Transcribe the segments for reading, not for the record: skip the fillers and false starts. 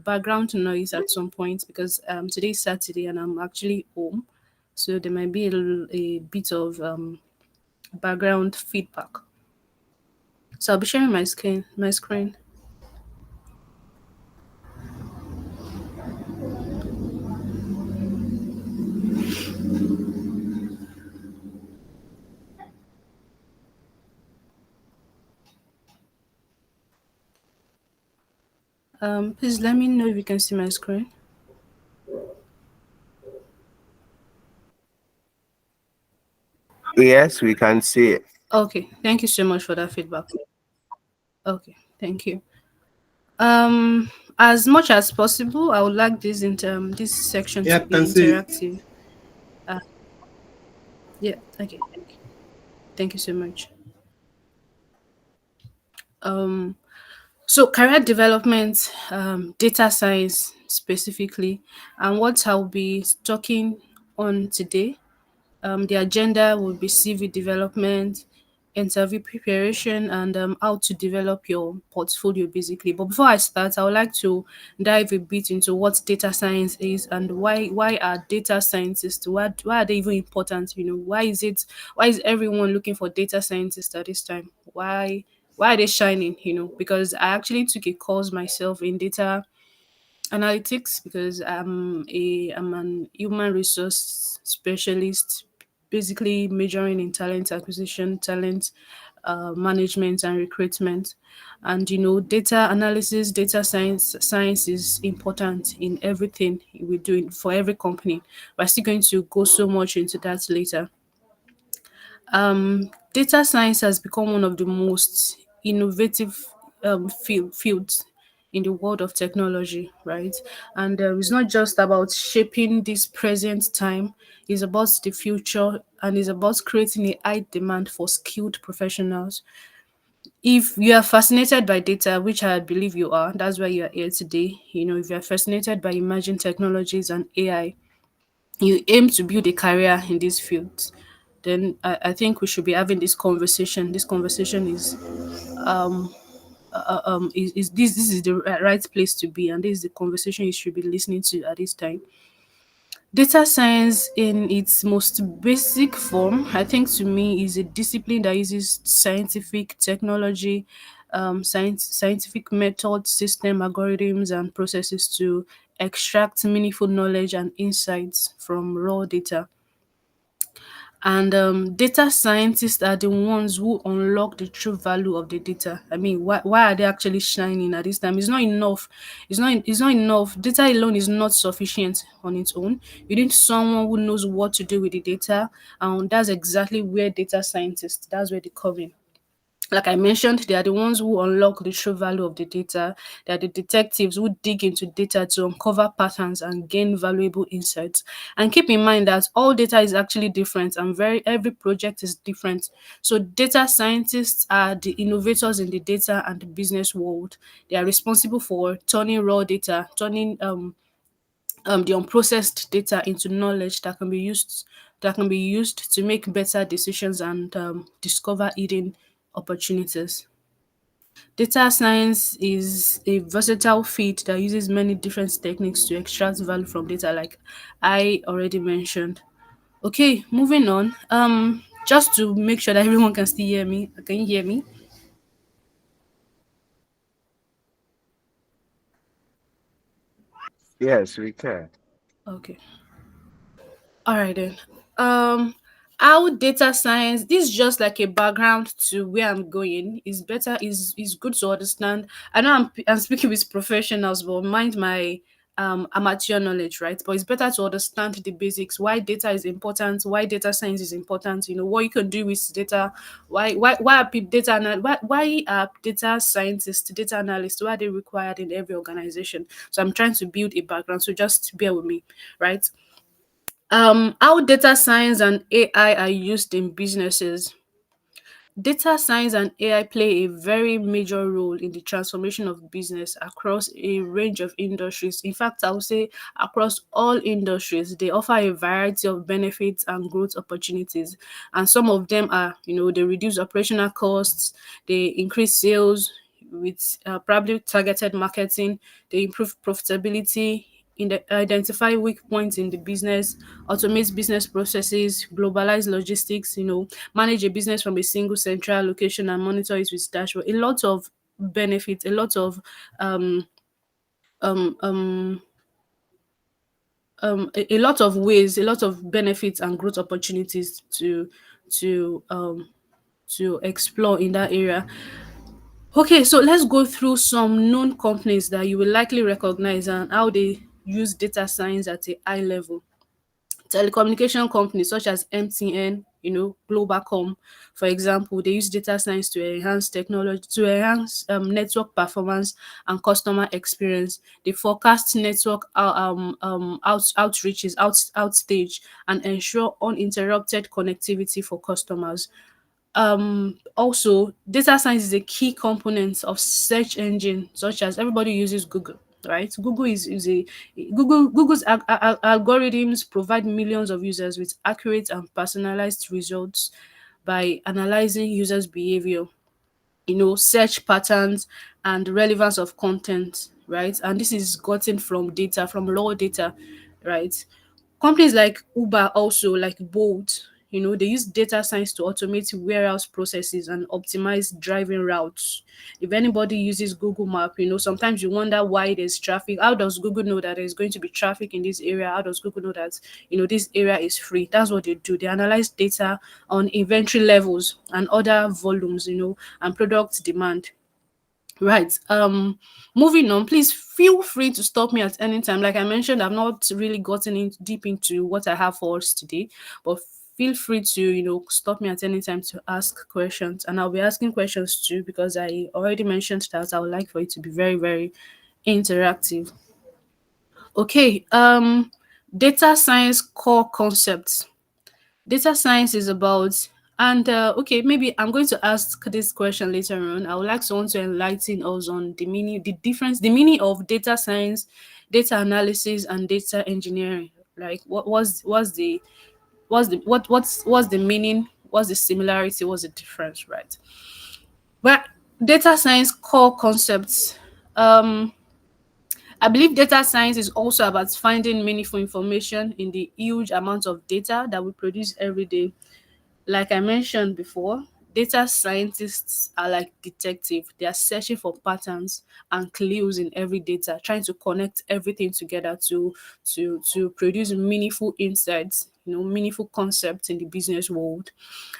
background noise at some point because today's Saturday and I'm actually home, so there might be a bit of background feedback. So I'll be sharing my screen. My screen. Please let me know if you can see my screen. Yes, we can see it. Okay, thank you so much for that feedback. Okay, thank you. As much as possible, I would like this section Yeah, to I be can see it. interactive. Uh, yeah, okay, thank you so much. Um, so career development, data science specifically, and what I'll be talking on today. The agenda will be CV development, interview preparation, and how to develop your portfolio basically. But before I start, I would like to dive a bit into what data science is and why are data scientists why are they even important? Why is everyone looking for data scientists at this time? Why are they shining? Because I actually took a course myself in data analytics because I'm an human resource specialist, basically majoring in talent acquisition, talent management, and recruitment. And data analysis, data science is important in everything we do for every company. We're still going to go so much into that later. Data science has become one of the most innovative fields in the world of technology, right? And it's not just about shaping this present time, it's about the future and it's about creating a high demand for skilled professionals. If you are fascinated by data, which I believe you are, that's why you are here today. If you are fascinated by emerging technologies and AI, you aim to build a career in this field, then I think we should be having this conversation. This conversation is this is the right place to be, and this is the conversation you should be listening to at this time. Data science, in its most basic form, I think to me, is a discipline that uses scientific technology, scientific methods, system algorithms, and processes to extract meaningful knowledge and insights from raw data. And data scientists are the ones who unlock the true value of the data. I mean, why are they actually shining at this time? It's not enough. It's not enough. Data alone is not sufficient on its own. You need someone who knows what to do with the data, and that's exactly where data scientists. That's where they come in. Like I mentioned, they are the ones who unlock the true value of the data. They are the detectives who dig into data to uncover patterns and gain valuable insights. And keep in mind that all data is actually different and every project is different. So data scientists are the innovators in the data and the business world. They are responsible for turning raw data, turning the unprocessed data into knowledge that can be used to make better decisions and discover hidden opportunities. Data science is a versatile field that uses many different techniques to extract value from data, like I already mentioned. Okay, moving on. Just to make sure that everyone can still hear me. Can you hear me? Yes, we can. Okay. All right then. Um, how data science, this is just like a background to where I'm going. Is better is good to understand. I know I'm speaking with professionals, but mind my amateur knowledge, right? But it's better to understand the basics. Why data is important. Why data science is important. What you can do with data. Why are why are data scientists, data analysts, why are they required in every organization? So I'm trying to build a background. So just bear with me, right? How data science and AI are used in businesses. Data science and AI play a very major role in the transformation of business across a range of industries. In fact, I would say across all industries, they offer a variety of benefits and growth opportunities. And some of them are, they reduce operational costs, they increase sales, with probably targeted marketing. They improve profitability, in the, identify weak points in the business, automate business processes, globalize logistics, manage a business from a single central location and monitor it with dashboard. A lot of benefits, um, um, um, a lot of ways, a lot of benefits and growth opportunities to um, to explore in that area. Okay, so let's go through some known companies that you will likely recognize and how they use data science at a high level. Telecommunication companies such as MTN, Globalcom, for example, they use data science to enhance technology, to enhance network performance and customer experience. They forecast network outreaches, outstage, and ensure uninterrupted connectivity for customers. Also, data science is a key component of search engine, such as everybody uses Google, right? Google's algorithms provide millions of users with accurate and personalized results by analyzing users behavior, search patterns and relevance of content, right? And this is gotten from data, from raw data, right? Companies like Uber, also like Bolt, they use data science to automate warehouse processes and optimize driving routes. If anybody uses Google Map, sometimes you wonder why there's traffic. How does Google know that there's going to be traffic in this area? How does Google know that, this area is free? That's what they do. They analyze data on inventory levels and other volumes, and product demand. Right. Moving on, please feel free to stop me at any time. Like I mentioned, I've not really gotten in deep into what I have for us today, but feel free to, stop me at any time to ask questions. And I'll be asking questions too, because I already mentioned that I would like for it to be very, very interactive. Okay. Data science core concepts. Data science is about, and okay, maybe I'm going to ask this question later on. I would like someone to enlighten us on the meaning, the difference, the meaning of data science, data analysis, and data engineering. Like, what's the meaning, what's the similarity, what's the difference, right? But data science core concepts. um I believe data science is also about finding meaningful information in the huge amount of data that we produce every day. Like I mentioned before, data scientists are like detectives. They are searching for patterns and clues in every data, trying to connect everything together to produce meaningful insights, meaningful concepts in the business world.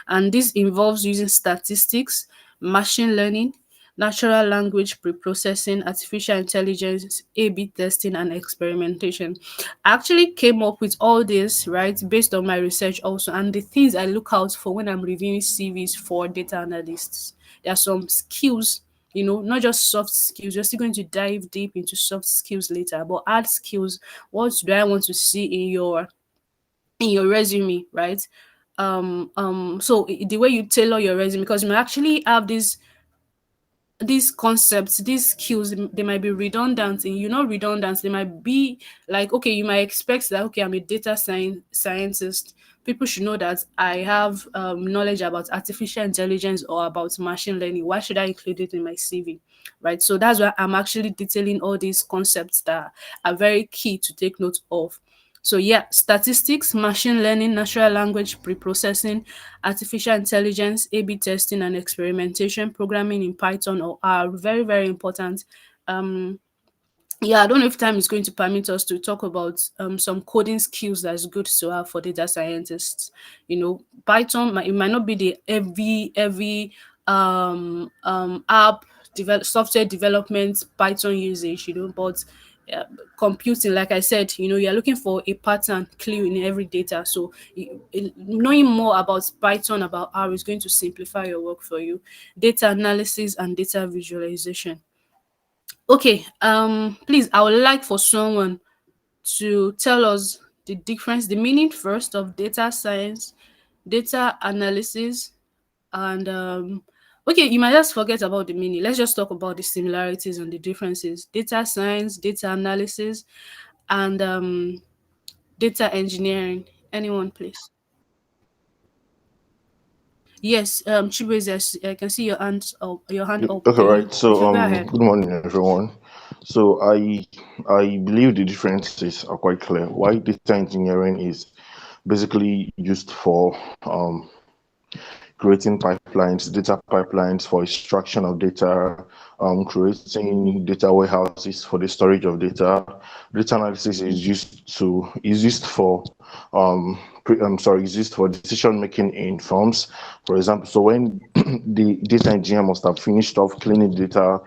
And this involves using statistics, machine learning, natural language pre-processing, artificial intelligence, A/B testing, and experimentation. I actually came up with all this, right, based on my research also, and the things I look out for when I'm reviewing CVs for data analysts. There are some skills, not just soft skills. You're still going to dive deep into soft skills later, but hard skills. What do I want to see in your resume, right? So the way you tailor your resume, because you might actually have these concepts, these skills, they might be redundant, and you're not redundant. They might be like, okay, you might expect that, okay, I'm a scientist. People should know that I have knowledge about artificial intelligence or about machine learning. Why should I include it in my CV? Right. So that's why I'm actually detailing all these concepts that are very key to take note of. So yeah, statistics, machine learning, natural language pre-processing, artificial intelligence, A/B testing, and experimentation, programming in Python or are very, very important. Um, yeah, I don't know if time is going to permit us to talk about some coding skills that's good to have for data scientists. Python it might not be the every app software development Python usage, but uh, computing, like I said, you're looking for a pattern clue in every data. So knowing more about Python, about R, is going to simplify your work for you. Data analysis and data visualization. Okay, please, I would like for someone to tell us the difference, the meaning first of data science, data analysis, and okay, you might just forget about the meaning. Let's just talk about the similarities and the differences. Data science, data analysis, and data engineering. Anyone, please? Yes, Chibweze, I can see your hand up. Okay, Can you right. you So, should go ahead. good morning, everyone. So, I believe the differences are quite clear. Why data engineering is basically used for creating pipelines, data pipelines for extraction of data, creating data warehouses for the storage of data. Data analysis is used for is used for decision making in firms. For example, so when the data engineer must have finished off cleaning data,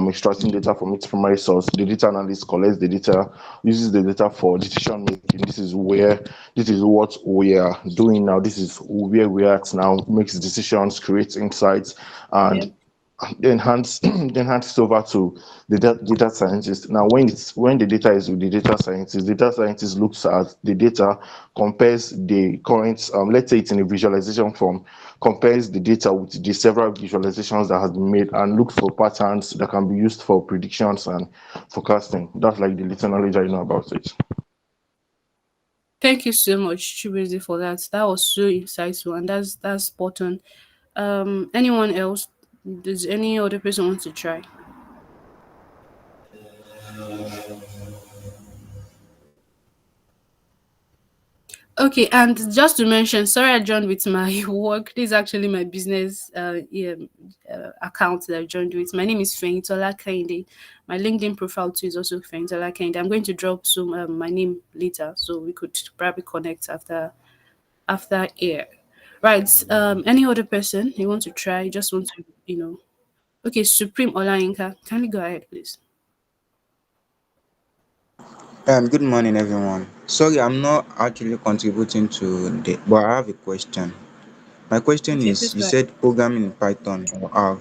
extracting data from its primary source, the data analyst collects the data, uses the data for decision making. This is what we are doing now. This is where we are at now. Makes decisions, creates insights, Yeah. and then hands then hands it over to the data scientist. Now, when the data is with the data scientist looks at the data, compares the current, let's say it's in a visualization form, compares the data with the several visualizations that has been made and looks for patterns that can be used for predictions and forecasting. That's like the little knowledge I know about it. Thank you so much, Chibweze, for that. That was so insightful, and that's spot on. Anyone else? Does any other person want to try? Okay, and just to mention, sorry I joined with my work. This is actually my business account that I joined with. My name is Fehintola Kende. My LinkedIn profile too is also Fehintola Kende. I'm going to drop some my name later, so we could probably connect after air. Right. Any other person you want to try? Just want to Okay, Supreme Olainka. Can you go ahead, please? Good morning, everyone. Sorry, I'm not actually contributing to the, but I have a question. My question Okay, is: please you go ahead. said programming in Python or R.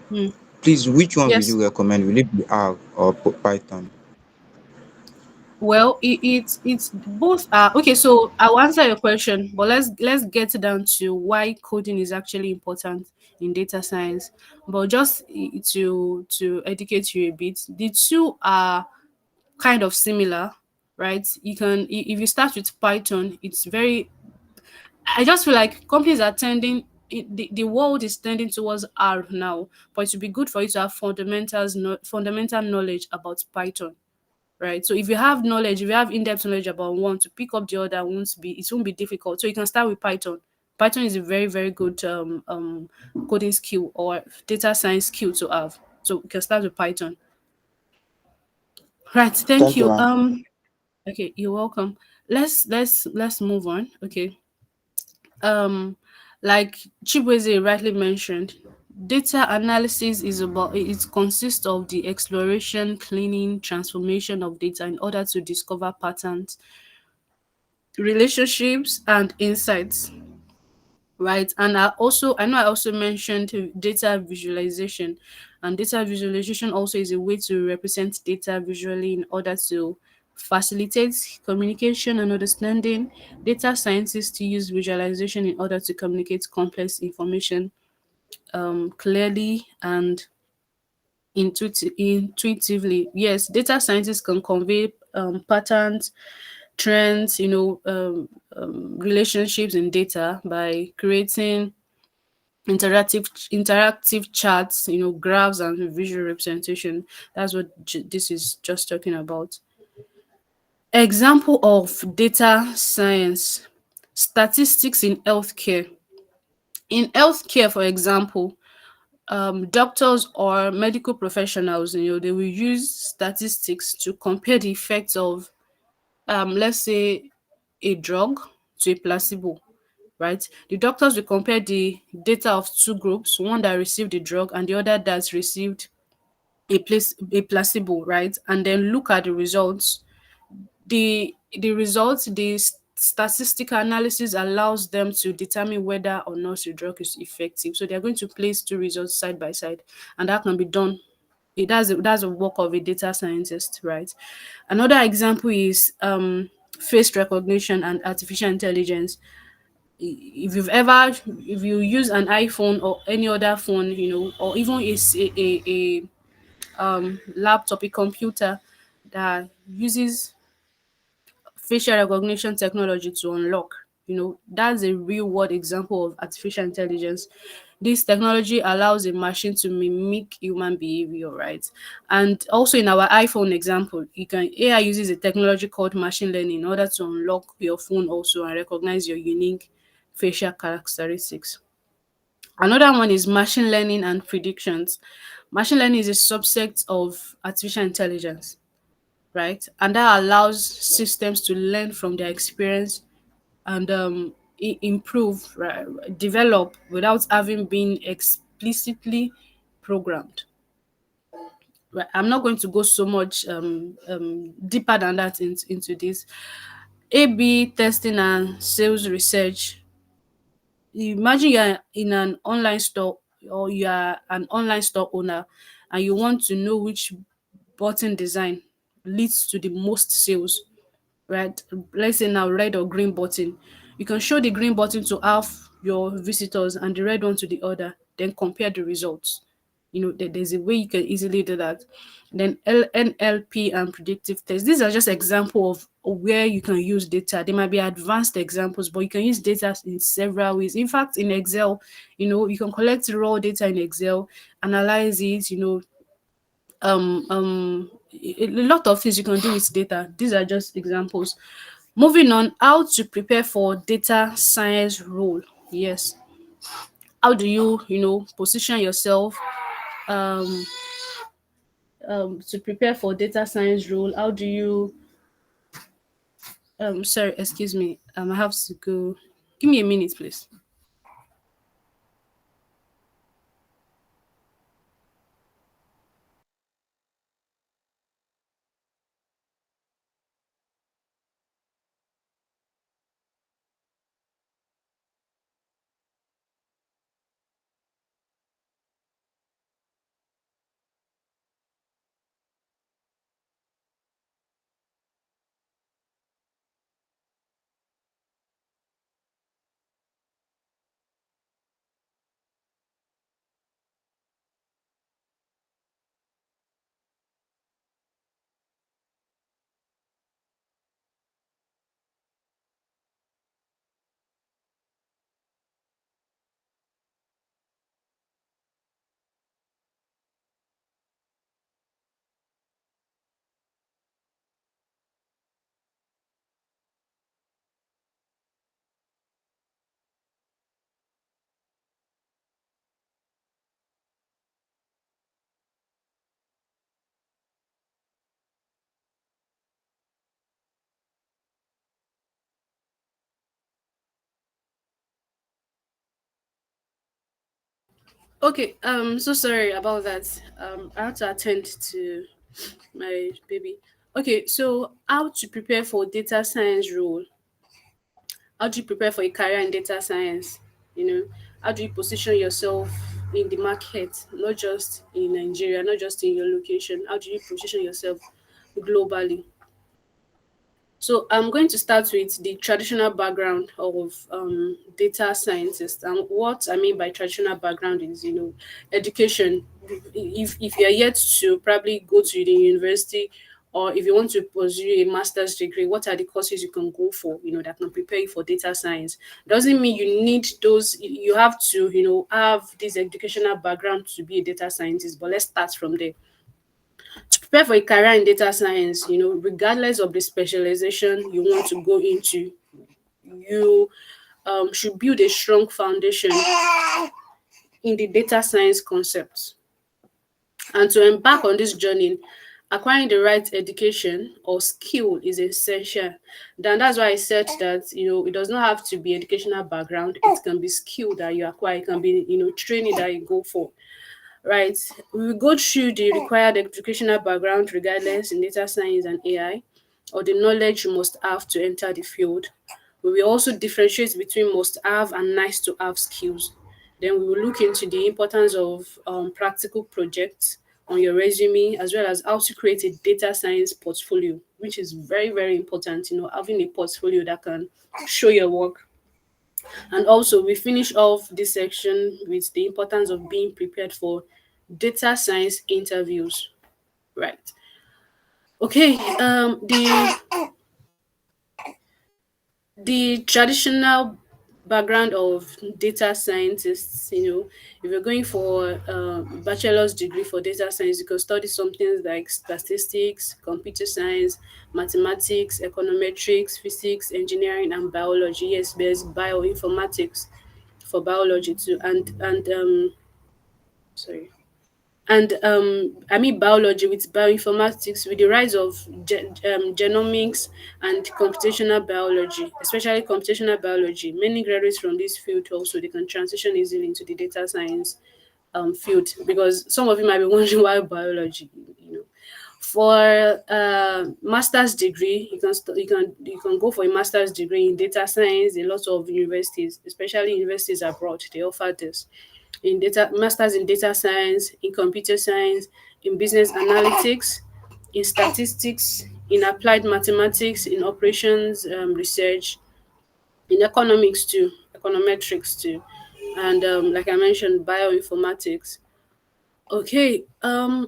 Hmm. Please, which one will Yes. you recommend? Will it be R or Python? Well, it's both are okay. So I'll answer your question, but let's get down to why coding is actually important in data science. But just to educate you a bit, the two are kind of similar, right? If you start with Python, it's very. I just feel like companies are tending. The world is tending towards R now, but it would be good for you to have fundamental knowledge about Python, right? So if you have knowledge, if you have in-depth knowledge about one, to pick up the other it won't be difficult. So you can start with Python. Python is a very, very good coding skill or data science skill to have. So you can start with Python. Right, thank Thank you, you. ma'am. Okay, you're welcome. Let's move on. Okay. Um like Chibweze rightly mentioned, data analysis is about it consists of the exploration, cleaning, transformation of data in order to discover patterns, relationships, and insights, right? And I also mentioned data visualization, and data visualization also is a way to represent data visually in order to facilitate communication and understanding. Data scientists use visualization in order to communicate complex information clearly and intuitively. Yes, data scientists can convey patterns, trends, relationships in data by creating interactive charts, graphs and visual representation. That's what this is just talking about. Example of data science: statistics in healthcare. In healthcare, for example, doctors or medical professionals, they will use statistics to compare the effects of, let's say, a drug to a placebo, right? The doctors will compare the data of two groups, one that received the drug and the other that received a placebo, right? And then look at the results. The statistical analysis allows them to determine whether or not the drug is effective. So they're going to place two results side by side, and that can be done. That's a work of a data scientist, right? Another example is face recognition and artificial intelligence. If you use an iPhone or any other phone, or even a laptop, a computer that uses facial recognition technology to unlock. That's a real world example of artificial intelligence. This technology allows a machine to mimic human behavior, right? And also in our iPhone example, you can AI uses a technology called machine learning in order to unlock your phone also and recognize your unique facial characteristics. Another one is machine learning and predictions. Machine learning is a subset of artificial intelligence, right? And that allows systems to learn from their experience and improve, right, develop without having been explicitly programmed. Right. I'm not going to go so much deeper than that into this. A/B testing and sales research. Imagine you're in an online store, or you are an online store owner, and you want to know which button design leads to the most sales, right? Let's say now red or green button. You can show the green button to half your visitors and the red one to the other, then compare the results. There's a way you can easily do that. Then NLP and predictive tests. These are just example of where you can use data. They might be advanced examples, but you can use data in several ways. In fact, in Excel, you can collect raw data in Excel, analyze it, a lot of things you can do with data. These are just examples. Moving on, how to prepare for data science role. Yes. How do you, position yourself um, to prepare for data science role? How do you, sorry, excuse me. I have to go. Give me a minute, please. Okay, so sorry about that. I had to attend to my baby. Okay, so how to prepare for data science role? How do you prepare for a career in data science? How do you position yourself in the market, not just in Nigeria, not just in your location? How do you position yourself globally? So I'm going to start with the traditional background of data scientists. And what I mean by traditional background is, education. If you're yet to probably go to the university, or if you want to pursue a master's degree, what are the courses you can go for, that can prepare you for data science? Doesn't mean you need those, you have to, have this educational background to be a data scientist, but let's start from there. To prepare for a career in data science, regardless of the specialization you want to go into, you should build a strong foundation in the data science concepts. And to embark on this journey, acquiring the right education or skill is essential. Then that's why I said that, it does not have to be educational background. It can be skill that you acquire. It can be, training that you go for. Right. We will go through the required educational background regardless in data science and AI, or the knowledge you must have to enter the field. We will also differentiate between must have and nice to have skills. Then we will look into the importance of practical projects on your resume, as well as how to create a data science portfolio, which is very, very important, having a portfolio that can show your work. And also, we finish off this section with the importance of being prepared for data science interviews. Right. Okay. the traditional background of data scientists, if you're going for a bachelor's degree for data science, you can study something like statistics, computer science, mathematics, econometrics, physics, engineering, and biology. Yes, there's bioinformatics for biology too, and sorry, and I mean biology with bioinformatics, with the rise of genomics and computational biology, especially computational biology. Many graduates from this field also they can transition easily into the data science field, because some of you might be wondering why biology. For master's degree, you can go for a master's degree in data science. A lot of universities, especially universities abroad, they offer this in data masters in data science, in computer science, in business analytics, in statistics, in applied mathematics, in operations research, in economics too, econometrics too, and like I mentioned, bioinformatics. Okay,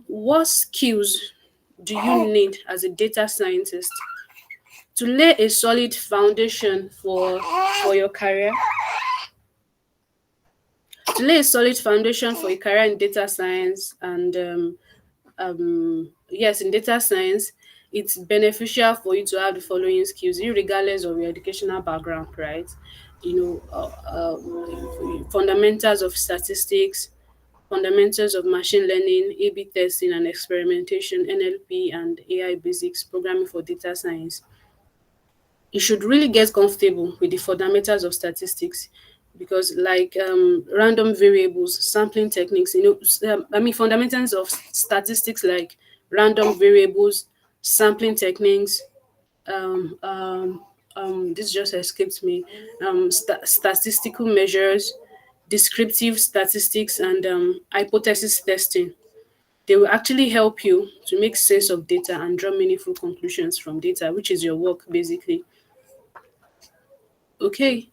what skills do you need as a data scientist to lay a solid foundation for your career? To lay a solid foundation for a career in data science, and yes, in data science, it's beneficial for you to have the following skills, regardless of your educational background, right? Fundamentals of statistics, fundamentals of machine learning, A/B testing and experimentation, NLP and AI basics, programming for data science. You should really get comfortable with the fundamentals of statistics, because like random variables, sampling techniques, I mean fundamentals of statistics like random variables, sampling techniques, um, um, this just escaped me, statistical measures, descriptive statistics, and hypothesis testing. They will actually help you to make sense of data and draw meaningful conclusions from data, which is your work basically. Okay.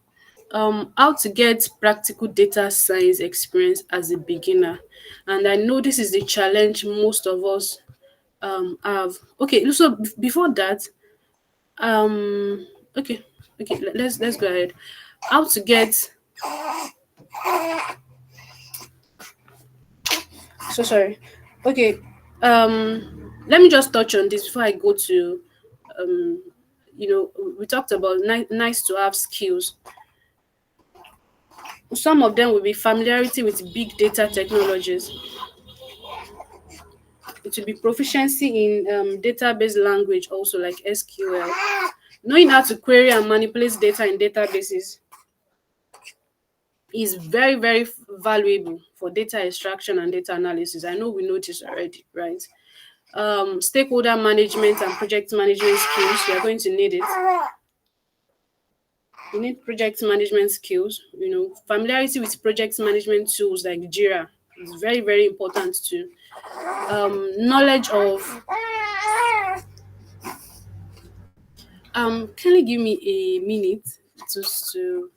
How to get practical data science experience as a beginner. And I know this is the challenge most of us have. Okay, so before that, um okay, let's go ahead. How to get so sorry. Okay. Let me just touch on this before I go to we talked about nice to have skills. Some of them will be familiarity with big data technologies. It will be proficiency in database language, also like SQL. Knowing how to query and manipulate data in databases is very, very valuable for data extraction and data analysis. I know we know this already, right? Stakeholder management and project management skills, we are going to need it. You need project management skills, familiarity with project management tools like Jira is very, very important too. Knowledge of can you give me a minute to so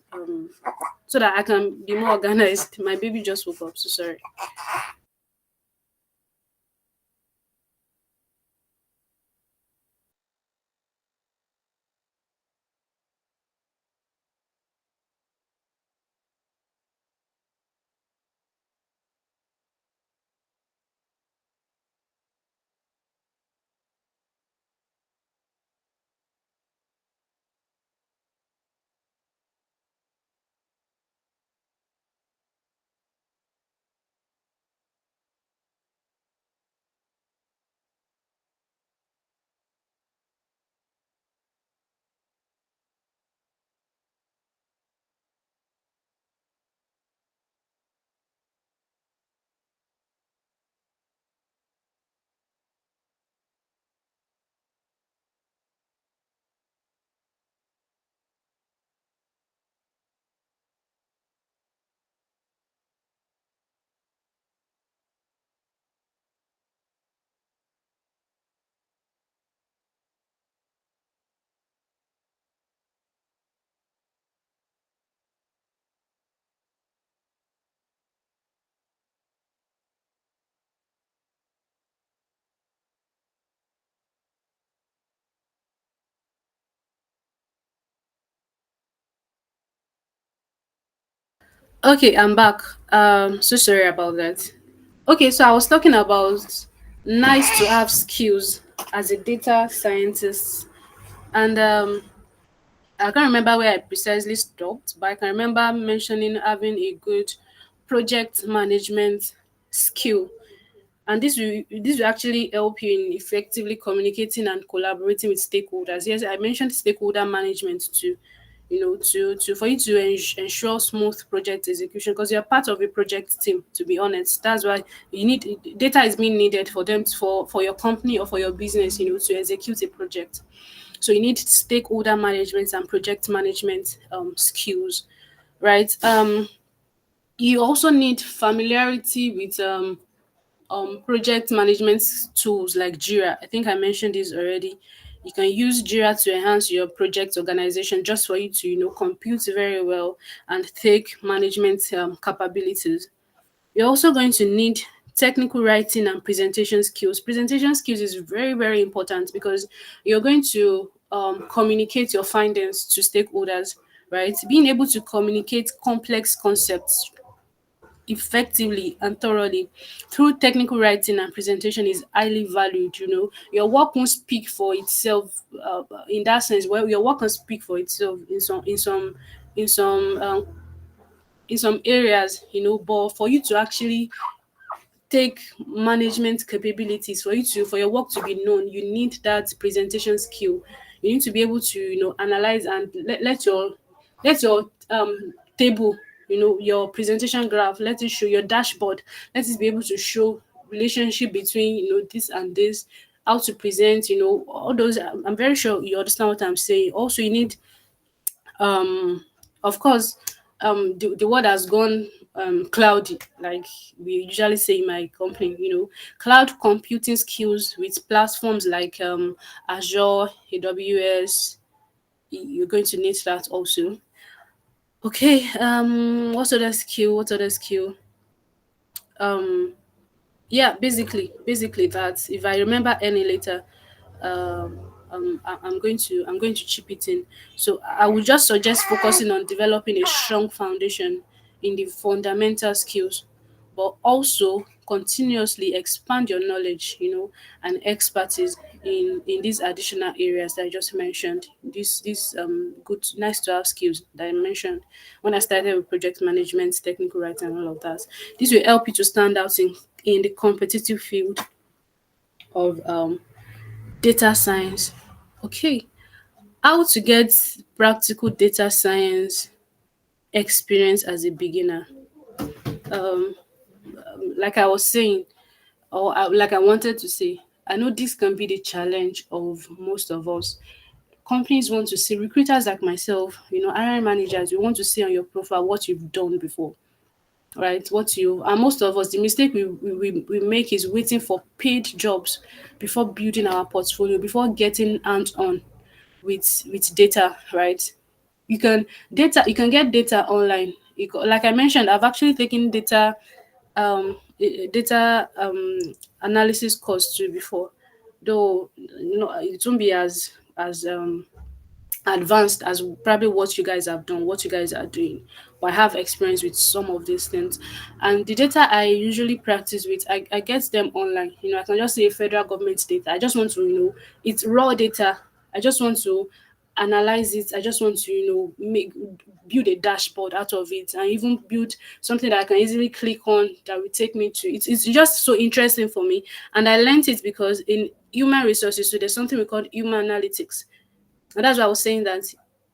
that I can be more organized? My baby just woke up, so sorry. Okay, I'm back. So sorry about that. Okay, so I was talking about nice to have skills as a data scientist, and I can't remember where I precisely stopped, but I can remember mentioning having a good project management skill, and this will actually help you in effectively communicating and collaborating with stakeholders. Yes, I mentioned stakeholder management too, to for you to ensure smooth project execution, because you're part of a project team, to be honest. That's why you need data is being needed for them for your company or for your business, to execute a project. So you need stakeholder management and project management skills, right? You also need familiarity with project management tools like Jira. I think I mentioned this already. You can use Jira to enhance your project organization, just for you to compute very well and take management capabilities. You're also going to need technical writing and presentation skills. Presentation skills is very, very important because you're going to communicate your findings to stakeholders, right? Being able to communicate complex concepts effectively and thoroughly through technical writing and presentation is highly valued. Your work won't speak for itself, in that sense. Well, your work can speak for itself in some areas, but for you to actually take management capabilities, for your work to be known, you need that presentation skill. You need to be able to analyze and let your table, your presentation graph, let it show your dashboard, let it be able to show relationship between this and this, how to present, all those. I'm very sure you understand what I'm saying. Also, you need um of course, the word has gone cloudy, like we usually say in my company. Cloud computing skills with platforms like Azure, AWS. You're going to need that also. Okay, what other skill? um yeah, basically that. If I remember any later, I'm going to chip it in. So I would just suggest focusing on developing a strong foundation in the fundamental skills, but also continuously expand your knowledge, and expertise in these additional areas that I just mentioned. These good, nice to have skills that I mentioned when I started with project management, technical writing, and all of that. This will help you to stand out in the competitive field of data science. Okay, how to get practical data science experience as a beginner. Um, like I was saying, like I wanted to say, I know this can be the challenge of most of us. Companies want to see recruiters like myself, hiring managers. You want to see on your profile what you've done before, right? And most of us, the mistake we make is waiting for paid jobs before building our portfolio, before getting hands on with data, right? You can get data online. Like I mentioned, I've actually taken data analysis course too before, though it won't be as advanced as probably what you guys have done, what you guys are doing. But I have experience with some of these things. And the data I usually practice with, I get them online. I can just say federal government data. I just want to, it's raw data. I just want to analyze it. I just want to, build a dashboard out of it, and even build something that I can easily click on that will take me to it's just so interesting for me. And I learned it because in human resources, so there's something we call human analytics. And that's why I was saying that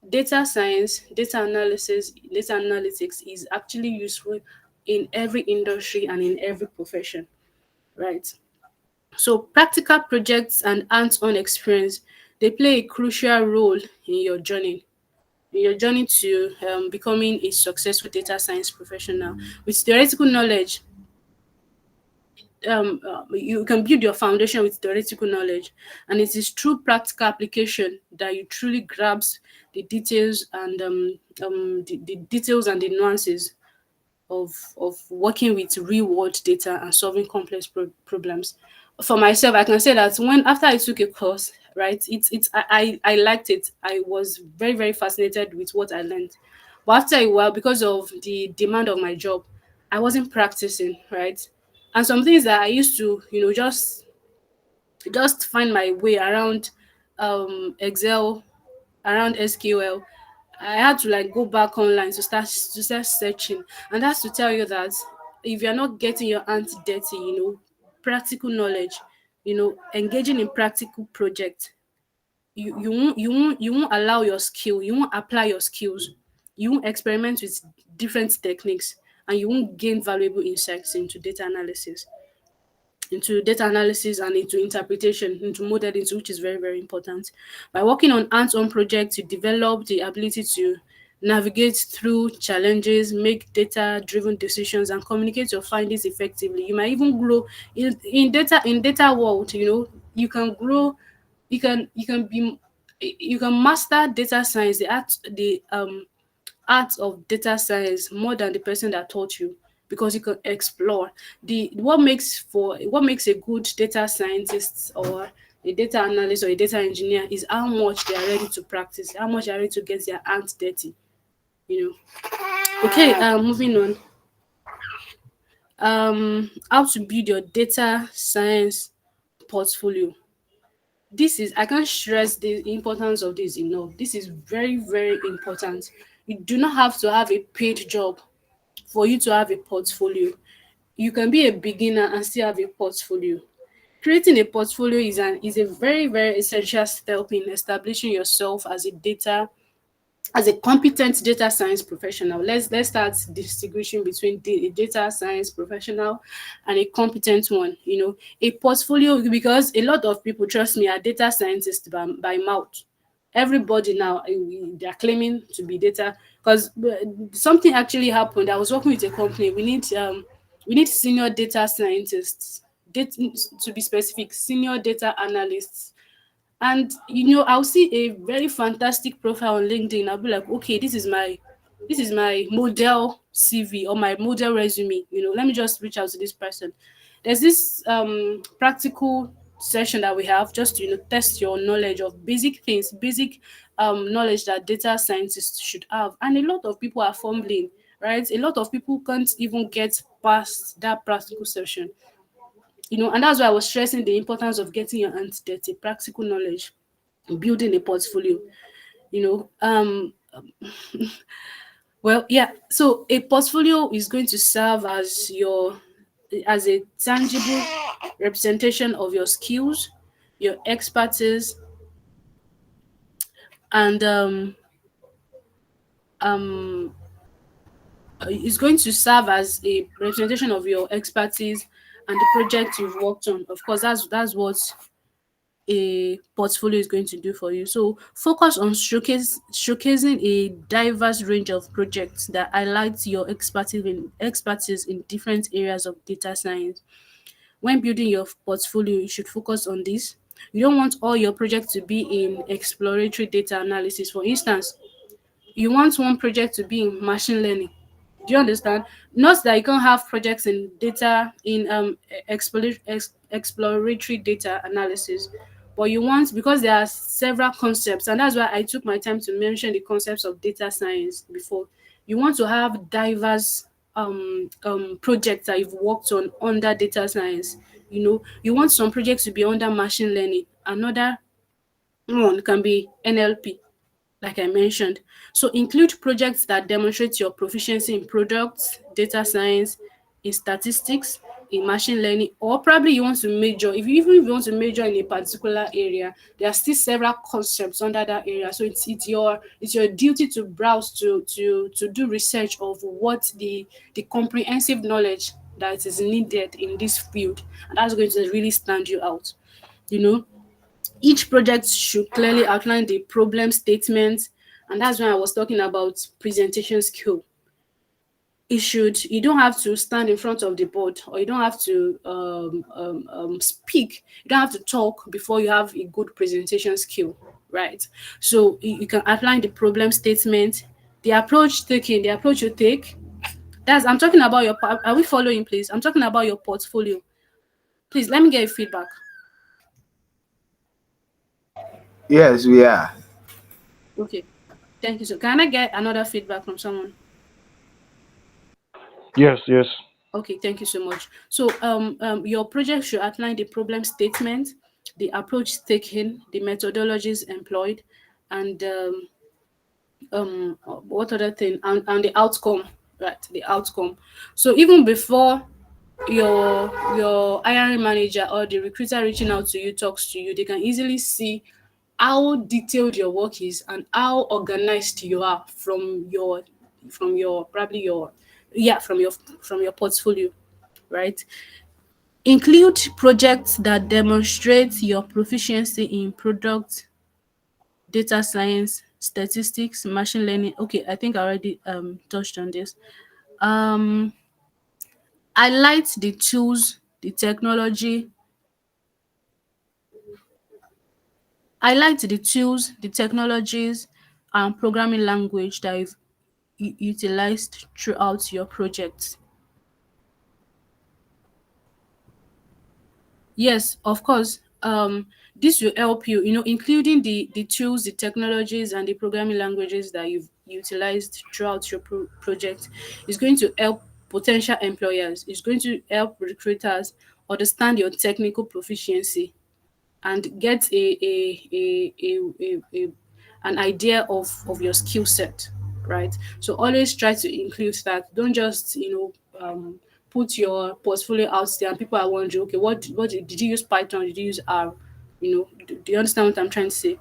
data science, data analytics is actually useful in every industry and in every profession, right? So practical projects and hands-on experience, they play a crucial role in your journey to becoming a successful data science professional. With theoretical knowledge, you can build your foundation with theoretical knowledge, and it is through practical application that you truly grasp the details and the nuances of working with real world data and solving complex problems. For myself, I can say that when after I took a course, right, I liked it. I was very, very fascinated with what I learned. But after a while, because of the demand of my job, I wasn't practicing, right? And some things that I used to, just find my way around Excel, around SQL. I had to like go back online to start searching, and that's to tell you that if you're not getting your hands dirty, practical knowledge, engaging in practical projects, you won't allow your skill, you won't apply your skills, you won't experiment with different techniques, and you won't gain valuable insights into data analysis and into interpretation, into modeling, which is very, very important. By working on hands-on projects, you develop the ability to navigate through challenges, make data-driven decisions, and communicate your findings effectively. You might even grow in data world. You can grow. You can master data science, the art of data science more than the person that taught you, because you can explore the what makes a good data scientist or a data analyst or a data engineer is how much they are ready to practice, how much they are ready to get their hands dirty. you know okay, moving on. How to build your data science portfolio. I can't stress the importance of this enough. This is very, very important. You do not have to have a paid job for you to have a portfolio. You can be a beginner and still have a portfolio. Creating a portfolio is a very, very essential step in establishing yourself as a competent data science professional. Let's start distinguishing between a data science professional and a competent one. A portfolio, because a lot of people, trust me, are data scientists by mouth. Everybody now, they are claiming to be data, because something actually happened. I was working with a company. We need senior data scientists, to be specific, senior data analysts. And I'll see a very fantastic profile on LinkedIn. I'll be like, okay, this is my model CV or my model resume. Let me just reach out to this person. There's this practical session that we have, just to test your knowledge of basic things, basic knowledge that data scientists should have. And a lot of people are fumbling, right? A lot of people can't even get past that practical session. And that's why I was stressing the importance of getting your hands dirty, practical knowledge, building a portfolio. You know, well, yeah. So a portfolio is going to serve as a tangible representation of your skills, your expertise, and um, it's going to serve as a representation of your expertise and the project you've worked on. Of course, that's what a portfolio is going to do for you. So focus on showcasing a diverse range of projects that highlights your expertise in different areas of data science. When building your portfolio, you should focus on this. You don't want all your projects to be in exploratory data analysis. For instance, you want one project to be in machine learning. Do you understand? Not that you can't have projects in data in exploratory data analysis, but you want, because there are several concepts, and that's why I took my time to mention the concepts of data science before. You want to have diverse projects that you've worked on under data science. You want some projects to be under machine learning. Another one can be NLP, like I mentioned. So include projects that demonstrate your proficiency in products, data science, in statistics, in machine learning, or probably you want to major. If you want to major in a particular area, there are still several concepts under that area. So it's your duty to browse, to do research of what the comprehensive knowledge that is needed in this field, and that's going to really stand you out. You know, each project should clearly outline the problem statement, and that's when I was talking about presentation skill. You don't have to stand in front of the board, or you don't have to speak, you don't have to talk before you have a good presentation skill, right? So you can outline the problem statement, the approach you take. I'm talking about are we following, please? I'm talking about your portfolio. Please let me get a feedback. Yes, we are. Okay. Thank you. So can I get another feedback from someone? Yes, yes. Okay, thank you so much. So your project should outline the problem statement, the approach taken, the methodologies employed, and what other thing, and the outcome, right? The outcome. So even before your hiring manager or the recruiter reaching out to you talks to you, they can easily see how detailed your work is and how organized you are from your probably your yeah from your portfolio, right? Include projects that demonstrate your proficiency in product data science, statistics, machine learning. Okay, I think I already touched on this. um Highlight the tools, the technology, highlight the tools, the technologies, and programming language that you've utilized throughout your project. Yes, of course. This will help you, including the tools, the technologies, and the programming languages that you've utilized throughout your project. Is going to help potential employers. It's going to help recruiters understand your technical proficiency and get a an idea of your skill set, right? So always try to include that. Don't just put your portfolio out there and people are wondering, okay, what did you use Python? Did you use R? Do you understand what I'm trying to say?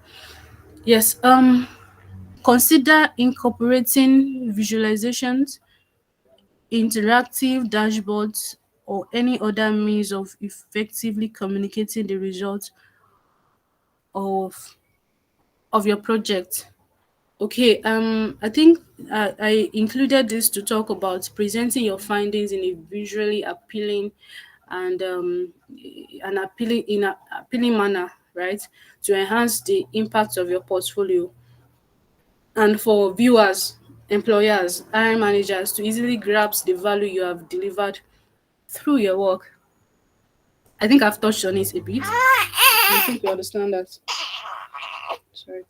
Yes. Consider incorporating visualizations, interactive dashboards, or any other means of effectively communicating the results of your project. Okay, I think I included this to talk about presenting your findings in a visually appealing and appealing manner, right? To enhance the impact of your portfolio, and for viewers, employers, hiring managers to easily grasp the value you have delivered through your work. I think I've touched on it a bit. I think you understand that. Sorry.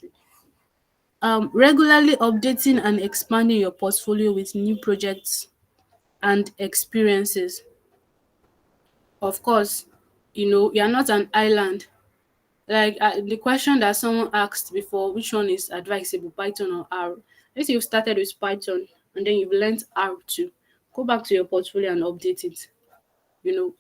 Regularly updating and expanding your portfolio with new projects and experiences. Of course, you're not an island. Like the question that someone asked before, which one is advisable, Python or R? Let's say you've started with Python and then you've learned R too. Go back to your portfolio and update it.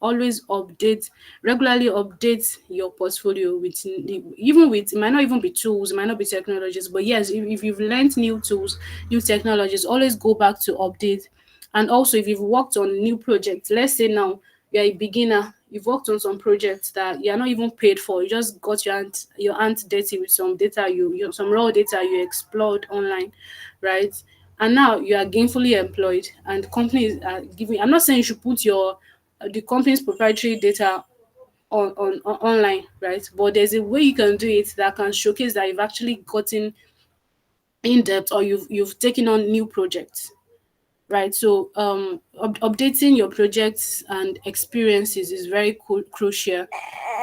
Always update, regularly update your portfolio with even with, it might not even be tools, it might not be technologies, but yes, if you've learned new tools, new technologies, always go back to update. And also, if you've worked on new projects, let's say now you're a beginner, you've worked on some projects that you're not even paid for, you just got your hand dirty with some data, some raw data you explored online, right? And now you are gainfully employed and companies are giving, I'm not saying you should put the company's proprietary data on online, right? But there's a way you can do it that can showcase that you've actually gotten in depth, or you've taken on new projects, right? So updating your projects and experiences is very crucial,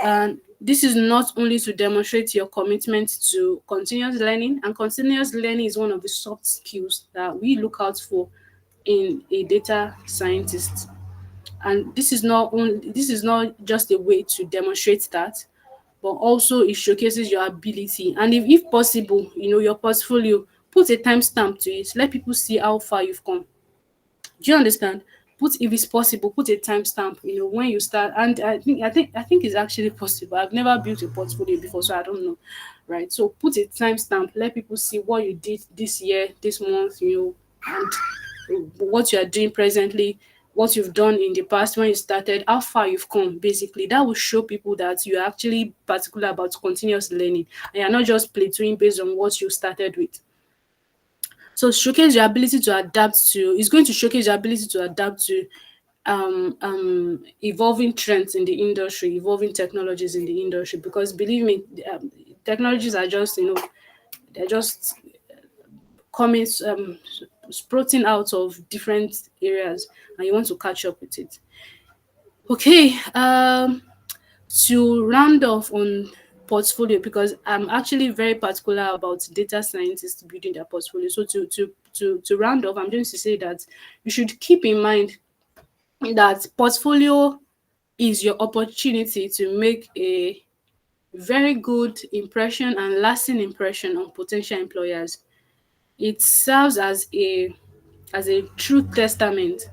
and this is not only to demonstrate your commitment to continuous learning, and continuous learning is one of the soft skills that we look out for in a data scientist. And this is not just a way to demonstrate that, but also it showcases your ability. And if possible, your portfolio, put a timestamp to it, let people see how far you've come. Do you understand? If it's possible, put a timestamp, when you start. And I think it's actually possible. I've never built a portfolio before, so I don't know. Right. So put a timestamp, let people see what you did this year, this month, and what you are doing presently, what you've done in the past when you started, how far you've come. Basically, that will show people that you're actually particular about continuous learning and you're not just plateauing based on what you started with. So showcase your ability to adapt to it's going to showcase your ability to adapt to evolving trends in the industry, evolving technologies in the industry. Because believe me, technologies are just they're just coming sprouting out of different areas, and you want to catch up with it. Okay, to round off on portfolio, because I'm actually very particular about data scientists building their portfolio. So to round off, I'm going to say that you should keep in mind that portfolio is your opportunity to make a very good impression and lasting impression on potential employers. It serves as a true testament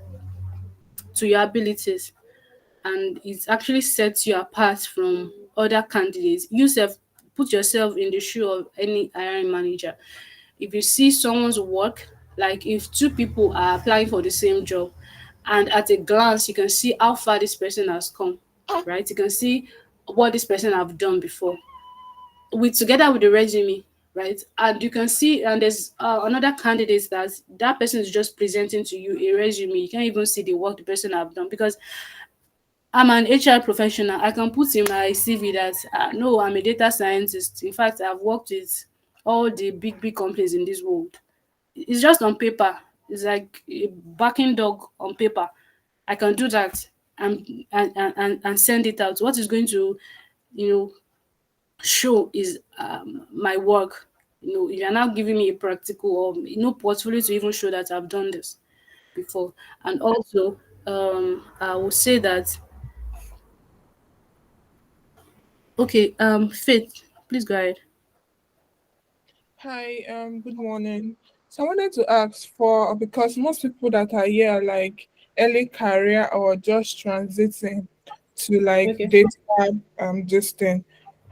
to your abilities, and it actually sets you apart from other candidates. Put yourself in the shoe of any hiring manager. If you see someone's work, like if two people are applying for the same job, and at a glance you can see how far this person has come, right? You can see what this person have done before, with together with the resume, right? And you can see, and there's another candidate that person is just presenting to you a resume. You can't even see the work the person have done, because I'm an HR professional. I can put in my CV that no, I'm a data scientist. In fact, I've worked with all the big companies in this world. It's just on paper. It's like a barking dog on paper. I can do that and send it out. What is going to, you know, show is my work. You're now giving me a practical or portfolio to even show that I've done this before. And also, I will say that, okay, Faith, please go ahead. Hi, good morning. So I wanted to ask for, because most people that are here are like early career or just transiting to like Okay. data this thing.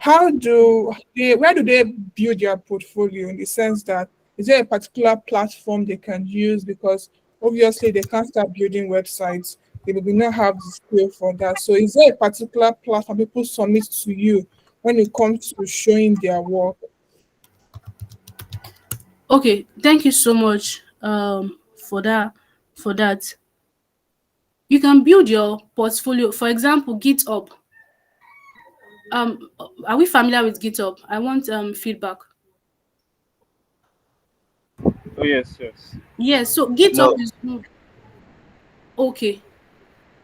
Where do they build their portfolio, in the sense that is there a particular platform they can use? Because obviously they can't start building websites. They will not have the skill for that. So is there a particular platform people submit to you when it comes to showing their work? Okay, thank you so much for that. You can build your portfolio. For example, GitHub. Are we familiar with GitHub? I want feedback. Oh yes, yes. Yes, so GitHub No, is okay.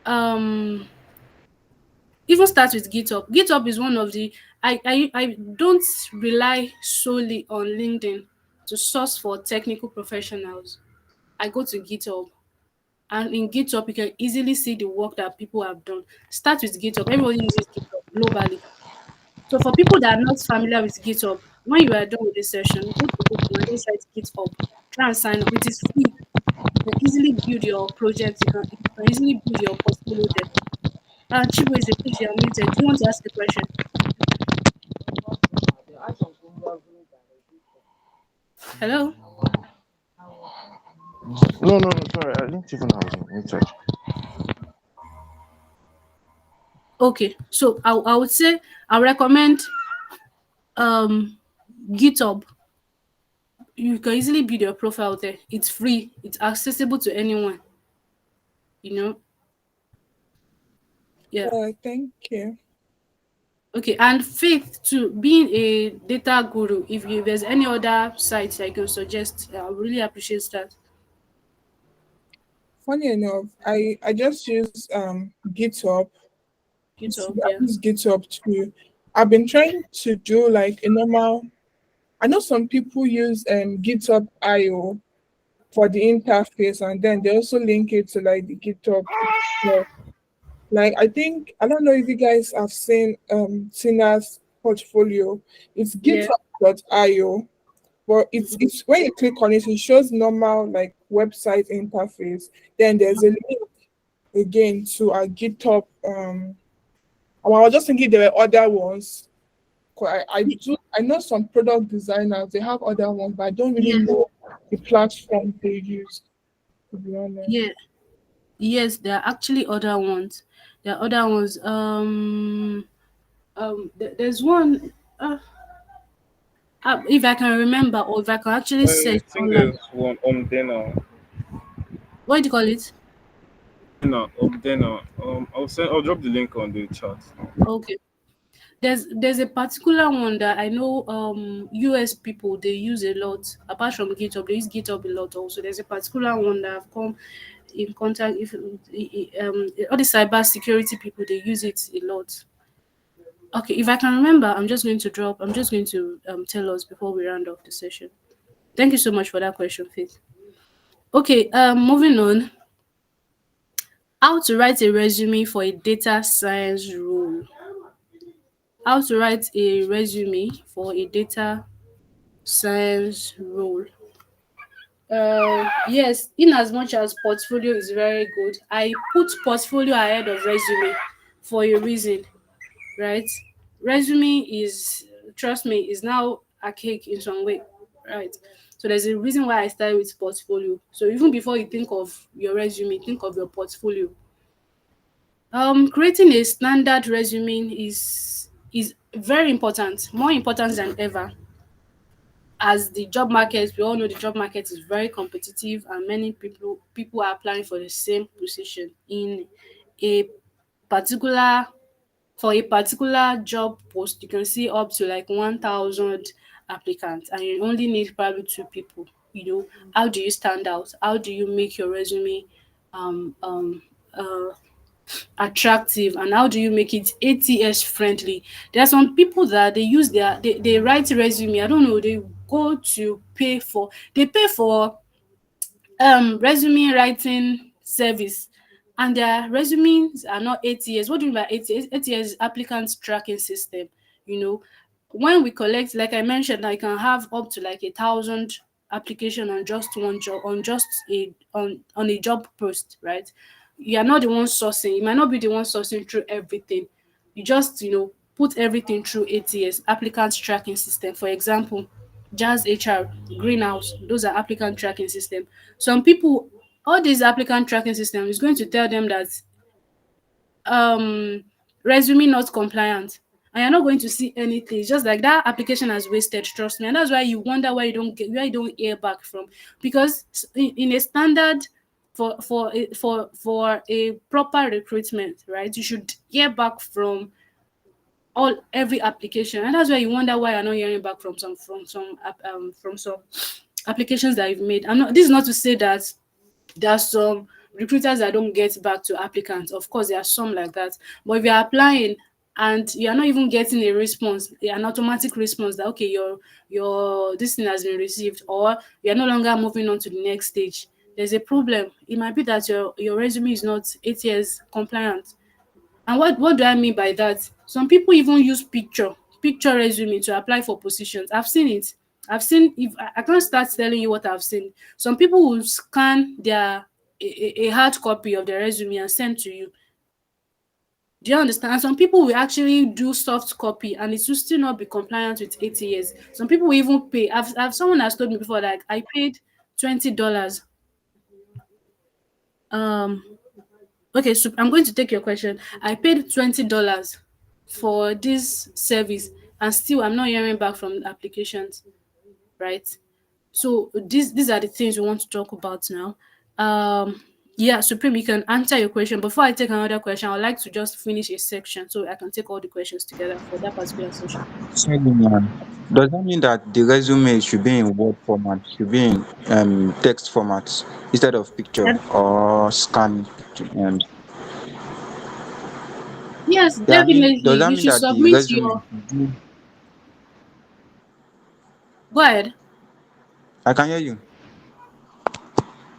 Um Even start with GitHub. GitHub is one of the I don't rely solely on LinkedIn to source for technical professionals. I go to GitHub, and in GitHub you can easily see the work that people have done. Start with GitHub. Everybody uses GitHub globally. So for people that are not familiar with GitHub, when you are done with this session, go to GitHub and just write GitHub. Try and sign up. It is free. You can easily build your project. You can easily build your portfolio there. Chibueze, please, you're muted. Do you want to ask a question? Hello? No, no, no, sorry, I didn't even have it. Let me check. Okay. So I would say I recommend um GitHub. You can easily build your profile there. It's free. It's accessible to anyone. You know? Yeah. Thank you. Okay. And Faith, to being a data guru, if there's any other sites I can suggest, I would really appreciate that. Funny enough, I just use GitHub. GitHub, I yeah. use GitHub too. I've been trying to do like a normal. I know some people use GitHub IO for the interface, and then they also link it to like the GitHub itself. Like I don't know if you guys have seen Tina's portfolio. It's Yeah. github.io. But it's when you click on it, it shows normal like website interface. Then there's a link again to our GitHub. I was just thinking there were other ones. 'Cause I know some product designers, they have other ones, but I don't really Yeah. know the platform they use, to be honest. Yeah. Yes, there are actually other ones. There are other ones. There's one. If I can remember, or if I can actually I search think online. there's one Omdena. What do you call it? Omdena. I'll drop the link on the chat. Okay. There's a particular one that I know US people they use a lot. Apart from GitHub, they use GitHub a lot also. There's a particular one that I've come in contact, if all the cyber security people, they use it a lot. Okay, if I can remember, I'm just going to tell us before we round off the session. Thank you so much for that question, Faith. Okay, moving on. How to write a resume for a data science role. How to write a resume for a data science role. Yes, in as much as portfolio is very good, I put portfolio ahead of resume for a reason, right? Resume is, trust me, is now archaic in some way, right? So there's a reason why I started with portfolio. So even before you think of your resume, think of your portfolio. Creating a standard resume is very important, more important than ever. As the job market, we all know the job market is very competitive, and many people are applying for the same position in a particular for a particular job post. You can see up to like 1,000 applicants, and you only need probably two people. How do you stand out? How do you make your resume um um uh attractive, and how do you make it ATS friendly? There are some people that they write resume, I don't know, they pay for resume writing service, and their resumes are not ATS. What do you mean by ATS? ATS is applicant tracking system. You know, when we collect, like I mentioned, I can have up to like 1,000 application on just one job, on a job post, right? You are not the one sourcing. You might not be the one sourcing through everything. You just put everything through ATS, applicant tracking system. For example, Jazz HR, Greenhouse, those are applicant tracking system. Some people, all these applicant tracking system is going to tell them that um resume not compliant, and you're not going to see anything. It's just like that application has wasted, trust me. And that's why you wonder why you don't hear back from, because in a standard, for a proper recruitment, right, you should hear back from all every application. And that's why you wonder why you're not hearing back from some applications that you've made. This is not to say that there are some recruiters that don't get back to applicants. Of course, there are some like that. But if you're applying and you're not even getting a response, an automatic response that okay, your this thing has been received, or you're no longer moving on to the next stage, there's a problem. It might be that your resume is not ATS compliant. And what do I mean by that? Some people even use picture resume to apply for positions. I've seen it. I've seen, if I can't start telling you what I've seen. Some people will scan a hard copy of their resume and send to you. Do you understand? And some people will actually do soft copy, and it will still not be compliant with 8 years. Some people will even pay. I've someone has told me before, like I paid $20. Um Okay, so I'm going to take your question. I paid $20 for this service, and still I'm not hearing back from the applications, right? So these are the things we want to talk about now. Yeah, Supreme, you can answer your question. Before I take another question, I would like to just finish a section so I can take all the questions together for that particular session. Sorry, does that mean that the resume should be in Word format, should be in text format instead of picture or scan picture? Yes, Yeah, I mean, definitely. does that You mean should that the submit resume your. should be... Go ahead. I can hear you.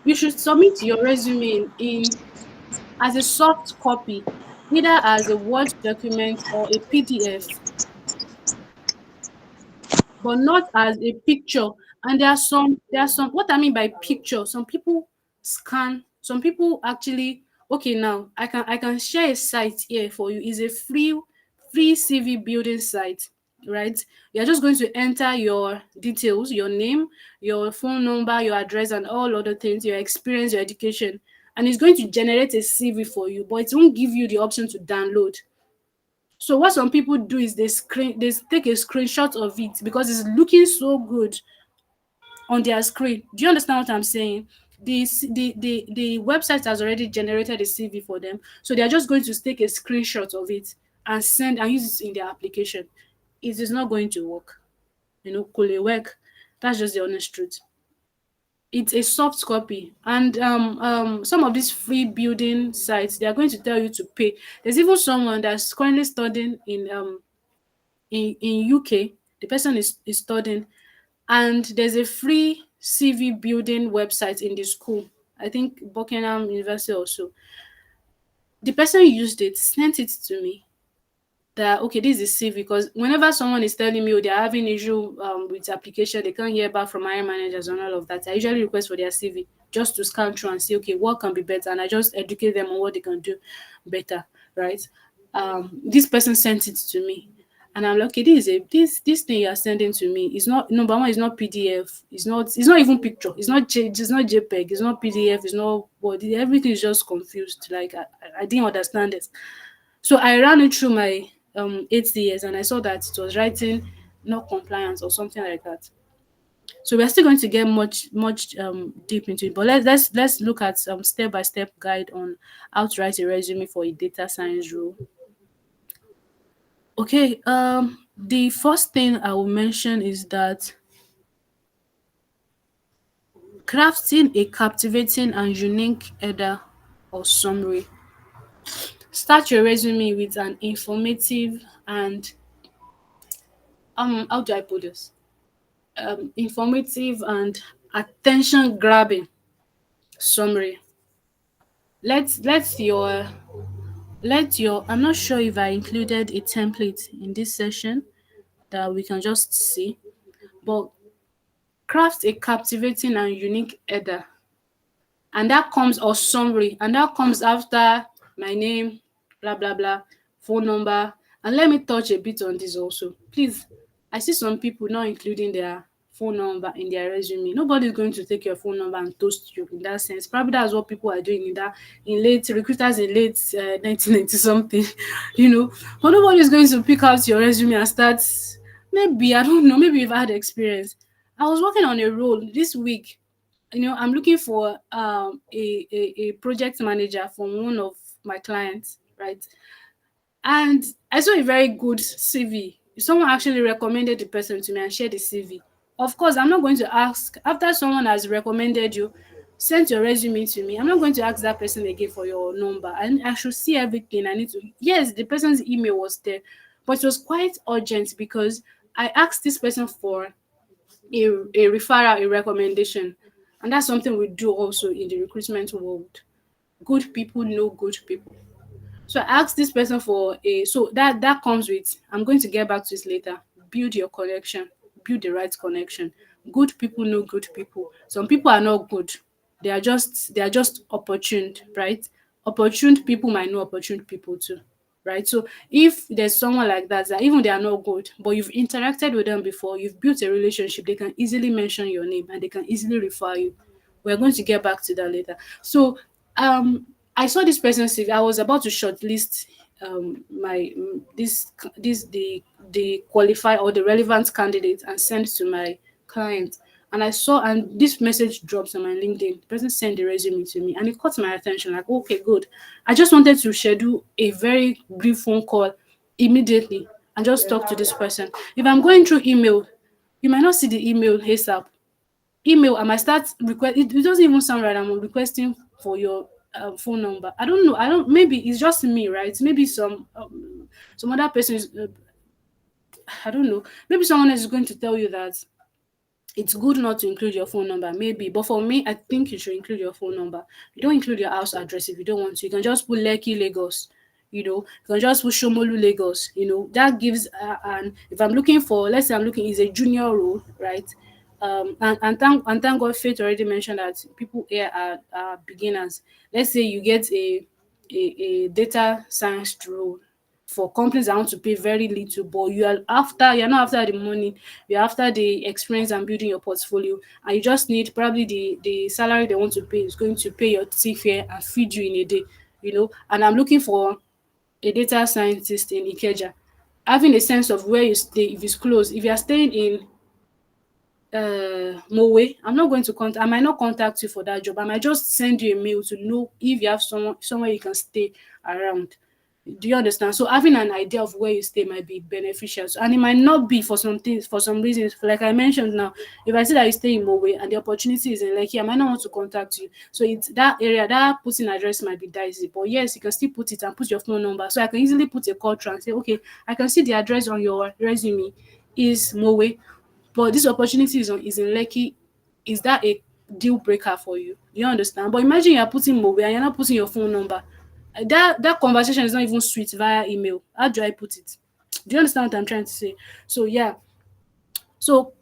You should submit your resume in as a soft copy, either as a Word document or a PDF, but not as a picture. And there are some what I mean by picture. Some people scan, some people actually, okay, now I can share a site here for you. It's a free CV building site, right? You're just going to enter your details, your name, your phone number, your address, and all other things, your experience, your education, and it's going to generate a CV for you, but it won't give you the option to download. So what some people do is they take a screenshot of it because it's looking so good on their screen. Do you understand what I'm saying? The website has already generated a CV for them, so they are just going to take a screenshot of it and send and use it in their application. It is not going to work. Could it work? That's just the honest truth. It's a soft copy, and some of these free building sites, they are going to tell you to pay. There's even someone that's currently studying in in UK. The person is studying, and there's a free CV building website in the school. I think Buckingham University also. The person used it, sent it to me, that okay, this is CV, because whenever someone is telling me, oh, they're having issue with application, they can't hear back from hiring managers and all of that, I usually request for their CV just to scan through and see, okay, what can be better, and I just educate them on what they can do better, right? This person sent it to me, and I'm like, okay, this thing you're sending to me is not, number one, it's not PDF, it's not even picture, it's not JPEG, it's not PDF, it's not what, everything is just confused. Like I didn't understand it. So I ran it through my 8 years, and I saw that it was writing not compliance or something like that. So we're still going to get much deep into it, but let's look at some step by step guide on how to write a resume for a data science role. Okay, the first thing I will mention is that crafting a captivating and unique header or summary. Start your resume with an informative and how do I put this? Informative and attention grabbing summary. Let your I'm not sure if I included a template in this session that we can just see, but craft a captivating and unique header, and that comes, or summary, and that comes after my name, blah blah blah, phone number. And let me touch a bit on this also, please. I see some people not including their phone number in their resume. Nobody's going to take your phone number and toast you in that sense. Probably that's what people are doing in late recruiters in late 1990 something, but nobody's going to pick out your resume and start. Maybe, I don't know, maybe you've had experience. I was working on a role this week. I'm looking for a project manager from one of my clients, right? And I saw a very good CV. Someone actually recommended the person to me and shared the CV. Of course, I'm not going to ask, after someone has recommended you, sent your resume to me, I'm not going to ask that person again for your number. And I should see everything. I need to, yes, the person's email was there, but it was quite urgent because I asked this person for a referral, a recommendation. And that's something we do also in the recruitment world. Good people know good people. So I asked this person for a, so that comes with, I'm going to get back to this later. Build your connection, build the right connection. Good people know good people. Some people are not good. They are just opportune, right? Opportune people might know opportune people too. Right. So if there's someone like that even they are not good, but you've interacted with them before, you've built a relationship, they can easily mention your name and they can easily refer you. We're going to get back to that later. So I saw this person's CV. I was about to shortlist my this the qualified or the relevant candidate and send to my client. And I saw, and this message drops on my LinkedIn. The person sent the resume to me and it caught my attention. Like, okay, good. I just wanted to schedule a very brief phone call immediately and just talk to this person. If I'm going through email, you might not see the email ASAP. Email, I might start request. It doesn't even sound right. I'm requesting for your phone number. I don't know. I don't. Maybe it's just me, right? Maybe some other person is. I don't know. Maybe someone else is going to tell you that it's good not to include your phone number, maybe. But for me, I think you should include your phone number. You don't include your house address if you don't want to. You can just put Lekki, Lagos. You can just put Shomolu, Lagos. That gives, and if I'm looking for, let's say I'm looking, is a junior role, right? And thank God, Faith already mentioned that people here are beginners. Let's say you get a data science role for companies that want to pay very little, but you're not after the money, you're after the experience and building your portfolio, and you just need probably the salary they want to pay is going to pay your tea fare and feed you in a day. And I'm looking for a data scientist in Ikeja, having a sense of where you stay, if it's close. If you're staying in Mowe, I might not contact you for that job. I might just send you a mail to know if you have somewhere you can stay around. Do you understand? So having an idea of where you stay might be beneficial. So, and it might not be for some things, for some reasons. Like I mentioned now, if I see that you stay in Mowe and the opportunity is in Lekki, I might not want to contact you. So it's that area, that putting address might be dicey. But yes, you can still put it and put your phone number. So I can easily put a call through and say, okay, I can see the address on your resume is Mowe, but this opportunity is in Lekki. Is that a deal breaker for you? You understand? But imagine you're putting Mowe and you're not putting your phone number. That conversation is not even sweet via email. How do I put it? Do you understand what I'm trying to say? So yeah. So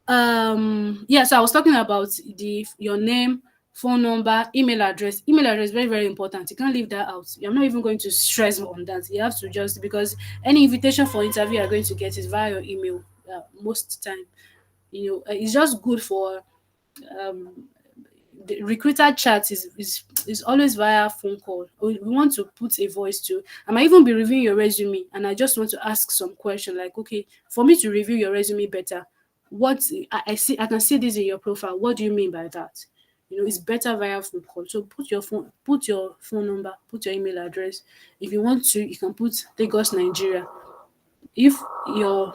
yeah, so I was talking about the your name, phone number, email address. Email address very, very important. You can't leave that out. I'm not even going to stress on that. You have to just, because any invitation for interview you're going to get is via your email, most time. It's just good for um the recruiter chat is always via phone call. We want to put a voice to. I might even be reviewing your resume and I just want to ask some question like, okay, for me to review your resume better, what I see, I can see this in your profile. What do you mean by that? It's better via phone call. So put your phone number, put your email address. If you want to, you can put Lagos, Nigeria. If your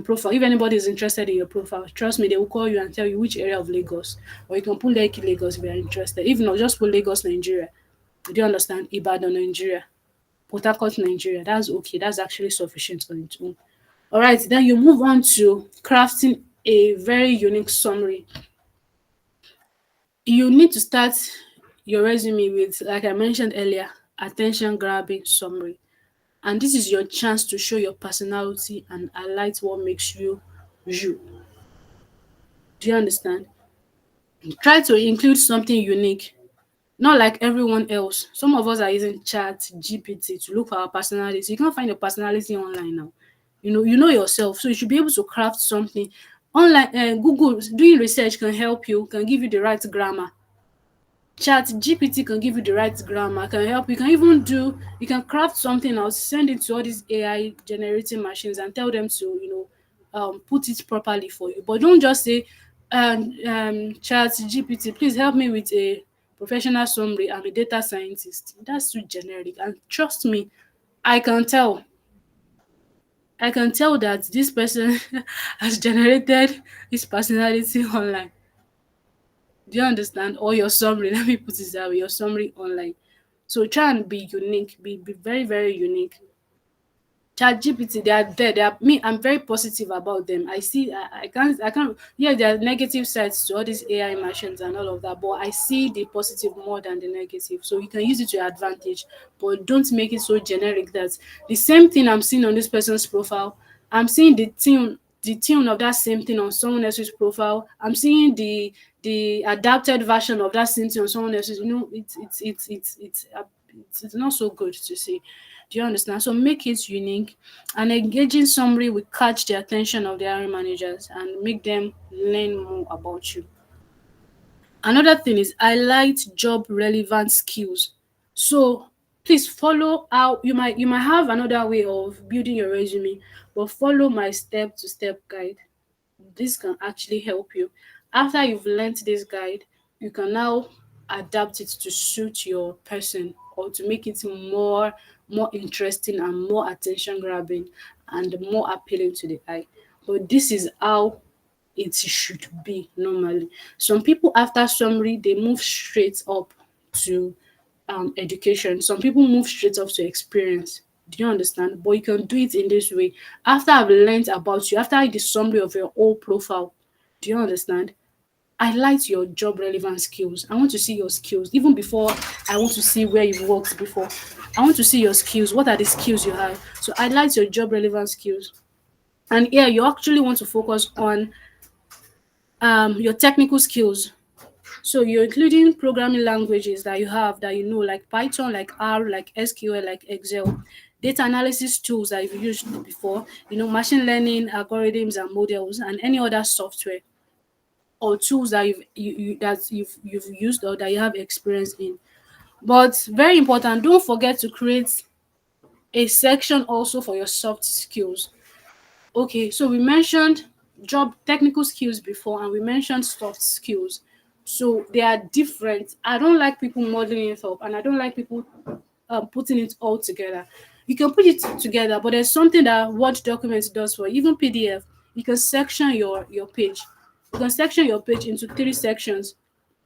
profile, if anybody is interested in your profile, trust me, they will call you and tell you which area of Lagos, or you can put Lekki, Lagos if you are interested. If not, just put Lagos, Nigeria. Do you understand? Ibadan, Nigeria. Port Harcourt, Nigeria. That's okay. That's actually sufficient on its own. All right, then you move on to crafting a very unique summary. You need to start your resume with, like I mentioned earlier, attention grabbing summary. And this is your chance to show your personality and highlight what makes you you. Do you understand? Try to include something unique, not like everyone else. Some of us are using Chat GPT to look for our personality. You can't find your personality online now. You know yourself, so you should be able to craft something online. Google doing research can help you, can give you the right grammar. Chat GPT can give you the right grammar, can help. You can craft something else, send it to all these AI generating machines and tell them to, put it properly for you. But don't just say, Chat GPT, please help me with a professional summary. I'm a data scientist. That's too generic. And trust me, I can tell. I can tell that this person has generated his personality online. Do you understand? Or your summary, let me put it that way, your summary online. So try and be unique, be very, very unique. ChatGPT, they are there. They are me. I'm very positive about them. I see. I can't. Yeah, there are negative sides to all these AI machines and all of that, but I see the positive more than the negative. So you can use it to your advantage, but don't make it so generic that the same thing I'm seeing on this person's profile, I'm seeing the tune of that same thing on someone else's profile. I'm seeing the adapted version of that same thing on someone else's. It's not so good to see. Do you understand? So make it unique. An engaging summary will catch the attention of the hiring managers and make them learn more about you. Another thing is highlight job relevant skills. So please follow how you might have another way of building your resume, but follow my step to step guide. This can actually help you. After you've learned this guide, you can now adapt it to suit your person or to make it more interesting and more attention grabbing and more appealing to the eye. But this is how it should be normally. Some people after summary they move straight up to education. Some people move straight up to experience. Do you understand? But you can do it in this way. After I've learned about you, after the summary of your whole profile, do you understand? Highlight your job relevant skills. I want to see your skills. Even before I want to see where you've worked before. I want to see your skills. What are the skills you have? So highlight your job relevant skills. And here you actually want to focus on your technical skills. So you're including programming languages that you have that you know, like Python, like R, like SQL, like Excel, data analysis tools that you've used before, machine learning algorithms and models, and any other software or tools that you've used or that you have experience in. But very important, don't forget to create a section also for your soft skills. Okay, so we mentioned job technical skills before and we mentioned soft skills. So they are different. I don't like people modeling it up and I don't like people putting it all together. You can put it together, but there's something that Word document does for you. Even PDF. You can section your page. You can section your page into 3 sections,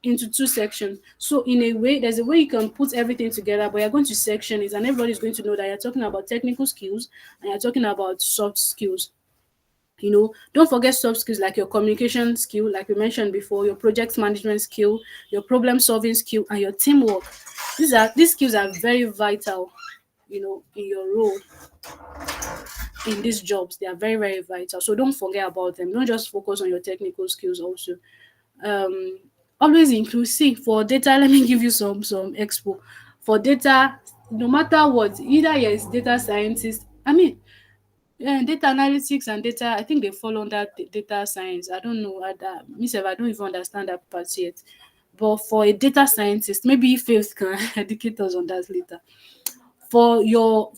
into 2 sections. So in a way, there's a way you can put everything together, but you're going to section it, and everybody's going to know that you're talking about technical skills and you're talking about soft skills. Don't forget soft skills like your communication skill, like we mentioned before, your project management skill, your problem solving skill, and your teamwork. These skills are very vital, in your role in these jobs. They are very, very vital. So don't forget about them. Don't just focus on your technical skills also. um Always include, see, for data, let me give you some expo. For data, no matter what, either you're a data scientist, data analytics and data, I think they fall under data science. I don't know. Myself, I don't even understand that part yet. But for a data scientist, maybe Faith can educate us on that later. For your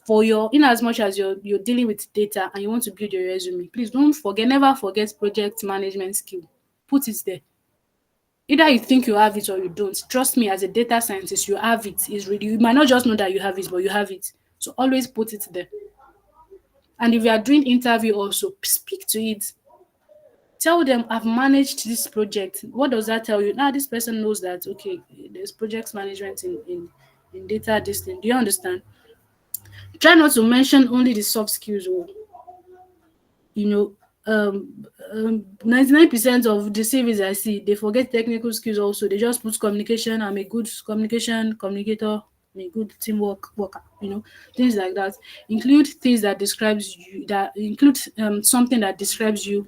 in as much as you're dealing with data and you want to build your resume, please don't forget, never forget project management skill. Put it there. Either you think you have it or you don't. Trust me, as a data scientist, you have it. It's really, you might not just know that you have it, but you have it. So always put it there. And if you are doing interview also, speak to it. Tell them, I've managed this project. What does that tell you? Now this person knows that, okay, there's project management in data, this thing. Do you understand? Try not to mention only the soft skills. You know, 99% of the CVs I see, they forget technical skills also. They just put communication. I'm a good communication communicator. I'm a good teamwork worker. Things like that. Include things that describes you. That include something that describes you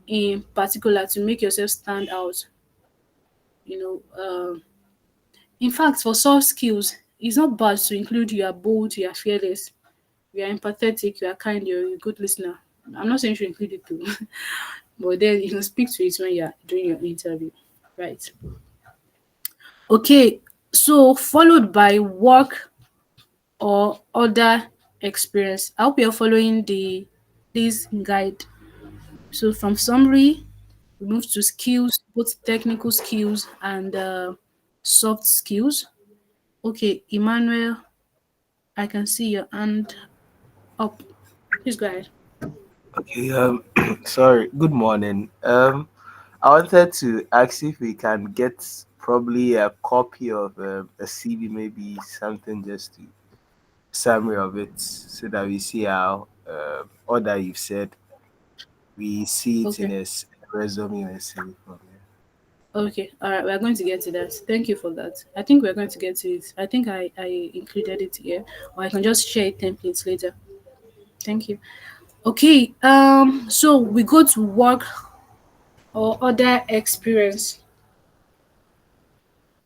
in particular to make yourself stand out. You know, in fact, for soft skills, it's not bad to include you are bold, you are fearless, you are empathetic, you are kind, you're a good listener. I'm not saying you should include it too, but then you can speak to it when you're doing your interview, right? Okay, so followed by work or other experience. I hope you're following this guide. So from summary, we move to skills, both technical skills and soft skills. Okay, Emmanuel, I can see your hand up. Please go ahead. Okay, sorry. Good morning. I wanted to ask if we can get probably a copy of a CV, maybe something just to summary of it, so that we see how all that you've said, we see it in Okay. a resume and CV from here. Okay. All right. We're going to get to that. Thank you for that. I think we're going to get to it. I think I included it here, or I can just share it templates later. Thank you. Okay. So we go to work or other experience.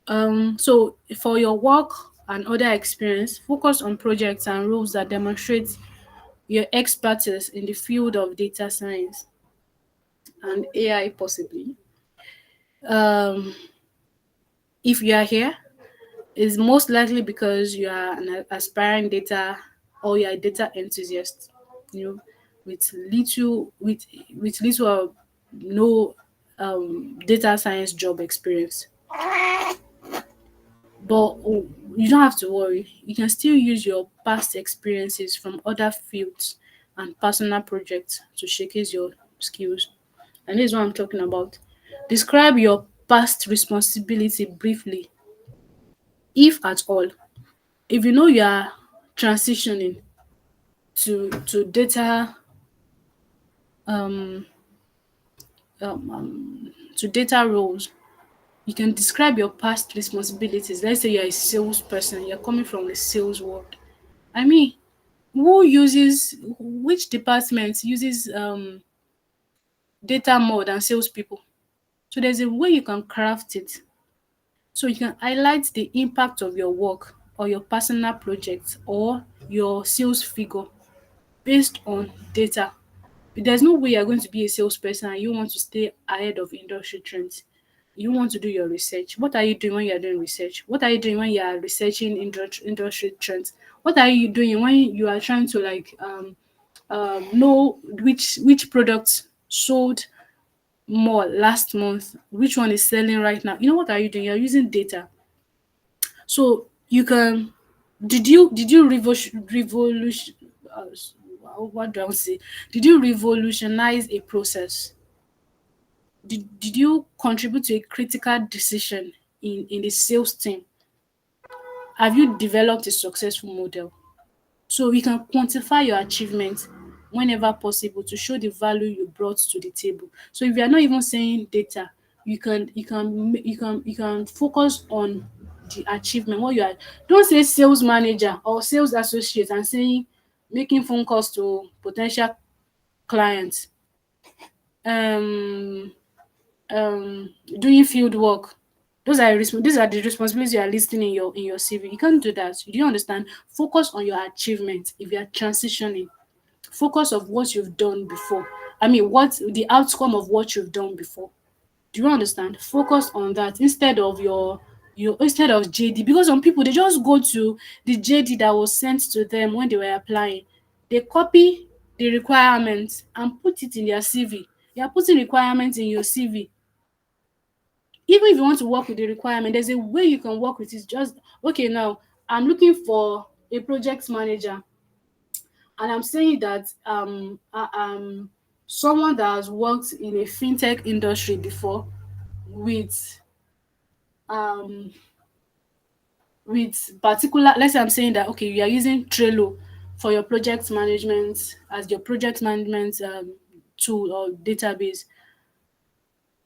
So for your work and other experience, focus on projects and roles that demonstrate your expertise in the field of data science and AI possibly. Um, if you are here, it's most likely because you are an aspiring data or you're a data enthusiast, you know, with little or no data science job experience. But you don't have to worry. You can still use your past experiences from other fields and personal projects to showcase your skills. And this is what I'm talking about. Describe your past responsibility briefly, if at all. If you know you are transitioning to data um, to data roles, you can describe your past responsibilities. Let's say you're a salesperson, you're coming from the sales world. I mean, which department uses data more than salespeople? So there's a way you can craft it. So you can highlight the impact of your work or your personal project or your sales figure based on data. There's no way you're going to be a salesperson and you want to stay ahead of industry trends. You want to do your research. What are you doing when you're doing research? What are you doing when you are researching industry trends? What are you doing when you are trying to know which products sold more last month, which one is selling right now? What are you doing? You're using data. So you can Did you revolution what do I want to say? Did you revolutionize a process? Did you contribute to a critical decision in the sales team? Have you developed a successful model? So we can quantify your achievement whenever possible to show the value you brought to the table. So if you are not even saying data, you can focus on the achievement. What you are, don't say sales manager or sales associate and saying making phone calls to potential clients, um doing field work. These are the responsibilities you are listing in your CV. You can't do that. Do you understand? Focus on your achievement. If you are transitioning, focus of what you've done before. I mean, what the outcome of what you've done before. Do you understand? Focus on that instead of your instead of JD, because some people they just go to the JD that was sent to them when they were applying. They copy the requirements and put it in their CV. You are putting requirements in your CV. Even if you want to work with the requirement, there's a way you can work with it. Just okay, now I'm looking for a project manager, and I'm saying that someone that has worked in a fintech industry before with um particular, let's say I'm saying that okay, you are using Trello for your project management as your project management tool or database.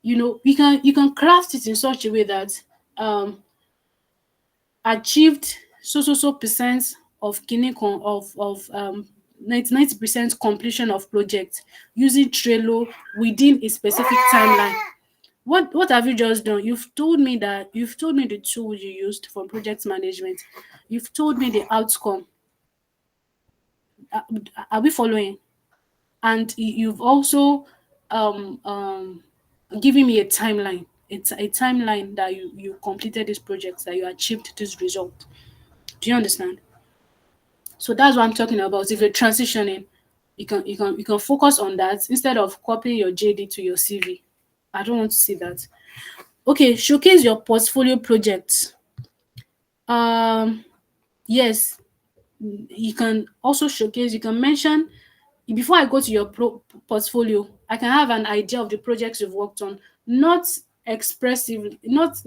You can craft it in such a way that um achieved so percent of kini of 90% completion of project using Trello within a specific timeline. What have you just done? You've told me the tool you used for project management. You've told me the outcome. Are, are we following? And you've also given me a timeline. It's a timeline that you completed this project, that you achieved this result. Do you understand? So that's what I'm talking about. If you're transitioning, you can focus on that instead of copying your JD to your CV. I don't want to see that. Okay, showcase your portfolio projects. Um, yes, you can also showcase. You can mention before I go to your portfolio. I can have an idea of the projects you've worked on, not expressively, not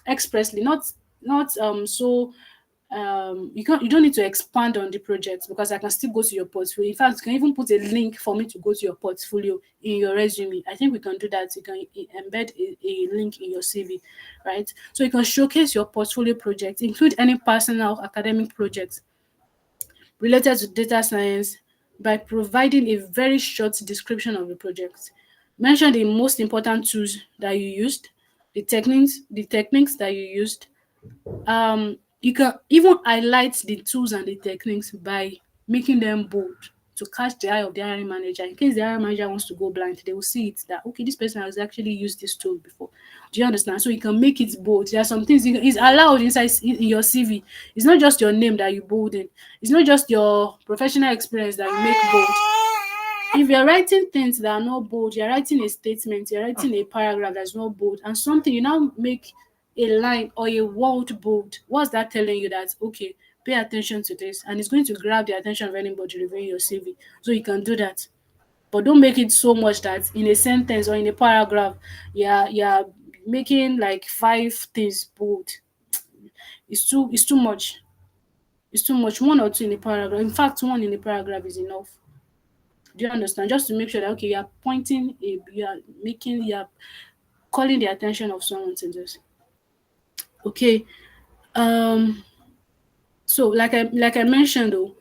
expressly, not so you don't need to expand on the project, because I can still go to your portfolio. In fact, you can even put a link for me to go to your portfolio in your resume. I think we can do that. You can embed a link in your CV, right? So you can showcase your portfolio project, include any personal academic projects related to data science by providing a very short description of the project. Mention the most important tools that you used, the techniques that you used. You can even highlight the tools and the techniques by making them bold to catch the eye of the hiring manager. In case the hiring manager wants to go blind, they will see it that okay, this person has actually used this tool before. Do you understand? So you can make it bold. There are some things it's allowed inside in your CV. It's not just your name that you bold in. It's not just your professional experience that you make bold. If you're writing things that are not bold, you're writing a statement, you're writing a paragraph that's not bold, and something you now make a line or a word bold, what's that telling you? That okay, pay attention to this, and it's going to grab the attention of anybody reviewing your CV. So you can do that. But don't make it so much that in a sentence or in a paragraph, you're making like five things bold. It's too much. It's too much. One or two in a paragraph. In fact, one in a paragraph is enough. Do you understand? Just to make sure that okay, you're calling the attention of someone to this. Okay. Um. So like I mentioned though,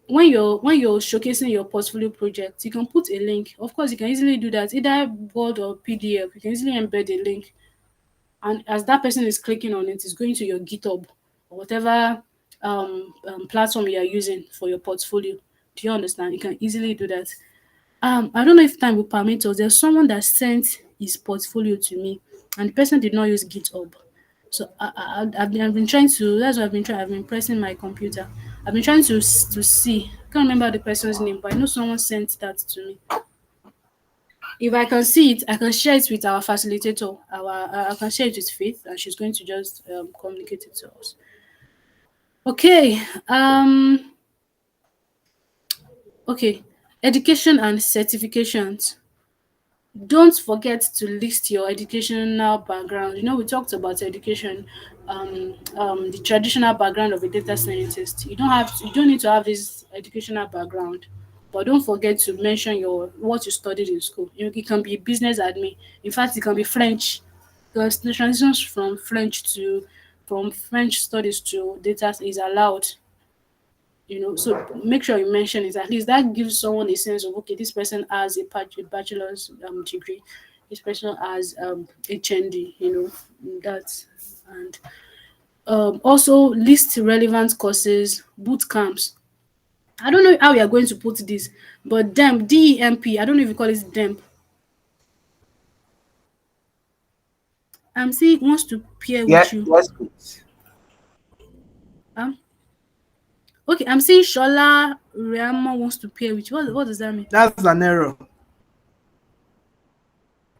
when you're showcasing your portfolio project, you can put a link. Of course, you can easily do that either Word or PDF. You can easily embed a link, and as that person is clicking on it, it's going to your GitHub or whatever platform you are using for your portfolio. Do you understand? You can easily do that. I don't know if time will permit us. There's someone that sent his portfolio to me, and the person did not use GitHub. So I've been trying to. That's what I've been trying. I've been pressing my computer. I've been trying to see. I can't remember the person's name, but I know someone sent that to me. If I can see it, I can share it with our facilitator. I can share it with Faith, and she's going to just communicate it to us. Okay. Okay. Education and certifications. Don't forget to list your educational background. You know, we talked about education, the traditional background of a data scientist. You don't need to have this educational background, but don't forget to mention your what you studied in school. You know, it can be business admin. In fact, it can be French, because the transitions from French studies to data is allowed. You know, so make sure you mention it. At least that gives someone a sense of, okay, this person has a bachelor's degree, this person has HND, you know, that. And also list relevant courses, boot camps. I don't know how we are going to put this, but DEMP, I don't know if you call it DEMP. See wants to pair Yeah, with you. yes, please. um okay, I'm seeing Shola Riama wants to pair with you. What does that mean? That's an error.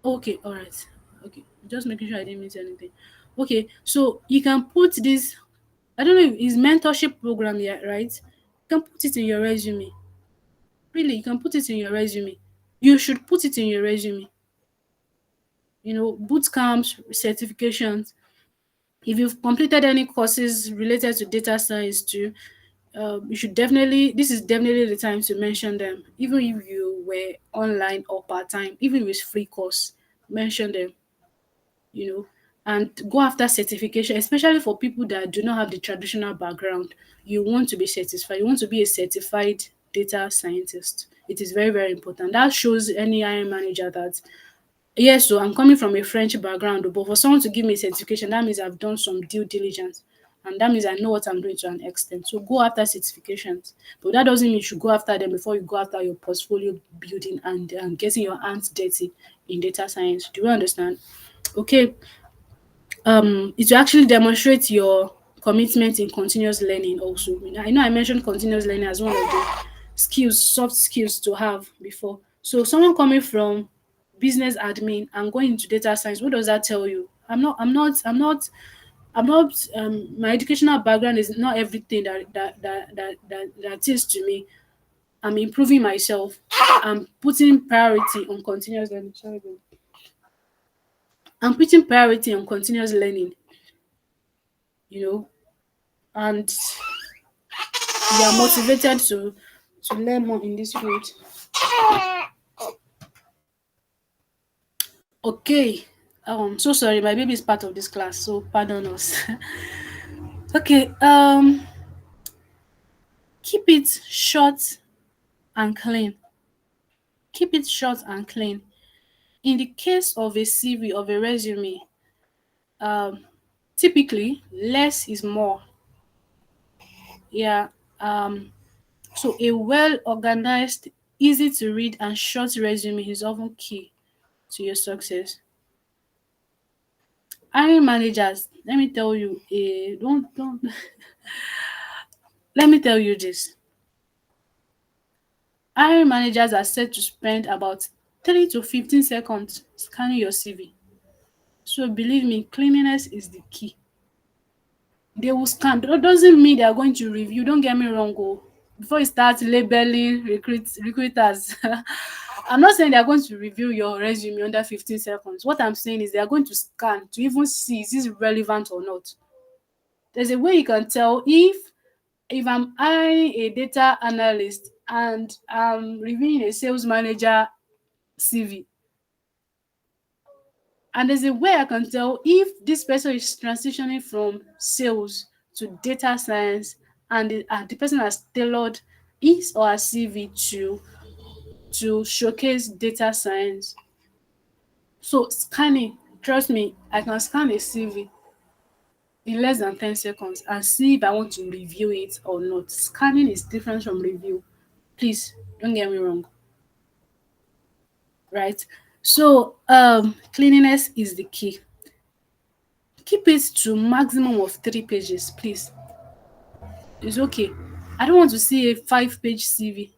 Okay, all right. Okay, just making sure I didn't miss anything. Okay, so you can put this. I don't know if it's mentorship program yet, right? You can put it in your resume. Really, you can put it in your resume. You should put it in your resume. You know, boot camps, certifications. If you've completed any courses related to data science too, you should definitely. This is definitely the time to mention them. Even if you were online or part time, even if it's free course, mention them. You know, and go after certification, especially for people that do not have the traditional background. You want to be certified, you want to be a certified data scientist. It is very, very important. That shows any hiring manager that, yes, so I'm coming from a French background, but for someone to give me a certification, that means I've done some due diligence. And that means I know what I'm doing to an extent. So go after certifications. But that doesn't mean you should go after them before you go after your portfolio building and getting your hands dirty in data science. Do you understand? Okay, it will actually demonstrate your commitment in continuous learning also. I know I mentioned continuous learning as one of the skills, soft skills to have before. So someone coming from business admin and going into data science, what does that tell you? My educational background is not everything that is to me. I'm improving myself. I'm putting priority on continuous learning. Sorry, babe. I'm putting priority on continuous learning, you know, and you are motivated to learn more in this field. Okay. So sorry, my baby is part of this class, so pardon us. Okay. Keep it short and clean. Keep it short and clean. In the case of a CV, of a resume, um, typically less is more. Yeah. Um, so a well organized, easy to read, and short resume is often key to your success. Hiring managers, let me tell you, don't let me tell you this. Hiring managers are said to spend about 3 to 15 seconds scanning your CV. So believe me, cleanliness is the key. They will scan. That doesn't mean they are going to review. Don't get me wrong. Oh. Before you start labeling recruiters, I'm not saying they are going to review your resume under 15 seconds. What I'm saying is they are going to scan to even see is this relevant or not. There's a way you can tell if I'm hiring a data analyst and I'm reviewing a sales manager CV, and there's a way I can tell if this person is transitioning from sales to data science, and the person has tailored his or her CV to showcase data science. So scanning, trust me, I can scan a CV in less than 10 seconds and see if I want to review it or not. Scanning is different from review. Please don't get me wrong, right? So cleanliness is the key. Keep it to maximum of 3 pages, please. It's okay. I don't want to see a 5 page CV.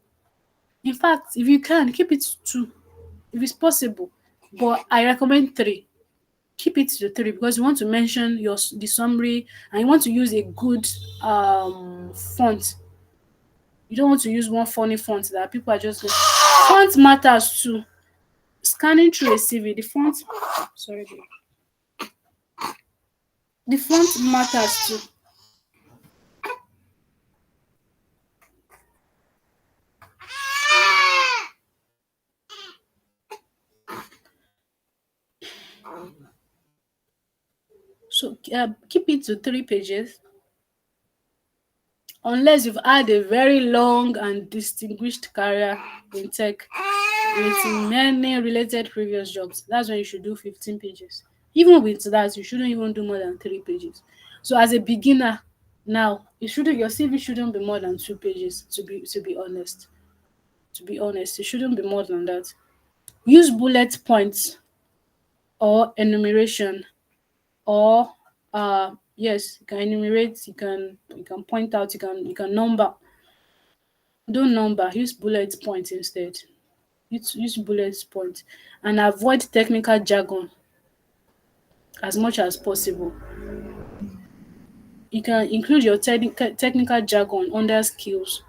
In fact, if you can, keep it to 2 if it's possible. But I recommend 3. keep it to three because you want to mention the summary, and you want to use a good font. You don't want to use one funny font that people are just going. Font matters too. Scanning through a CV, the font, sorry, the font matters too. So keep it to 3 pages, unless you've had a very long and distinguished career in tech with many related previous jobs. That's when you should do 15 pages. Even with that, you shouldn't even do more than 3 pages. So as a beginner, now your CV shouldn't be more than 2 pages. To be honest, it shouldn't be more than that. Use bullet points or enumeration, or yes, you can enumerate, you can point out, you can number. Don't number, use bullet points instead. Use bullet points and avoid technical jargon as much as possible. You can include your technical jargon under skills,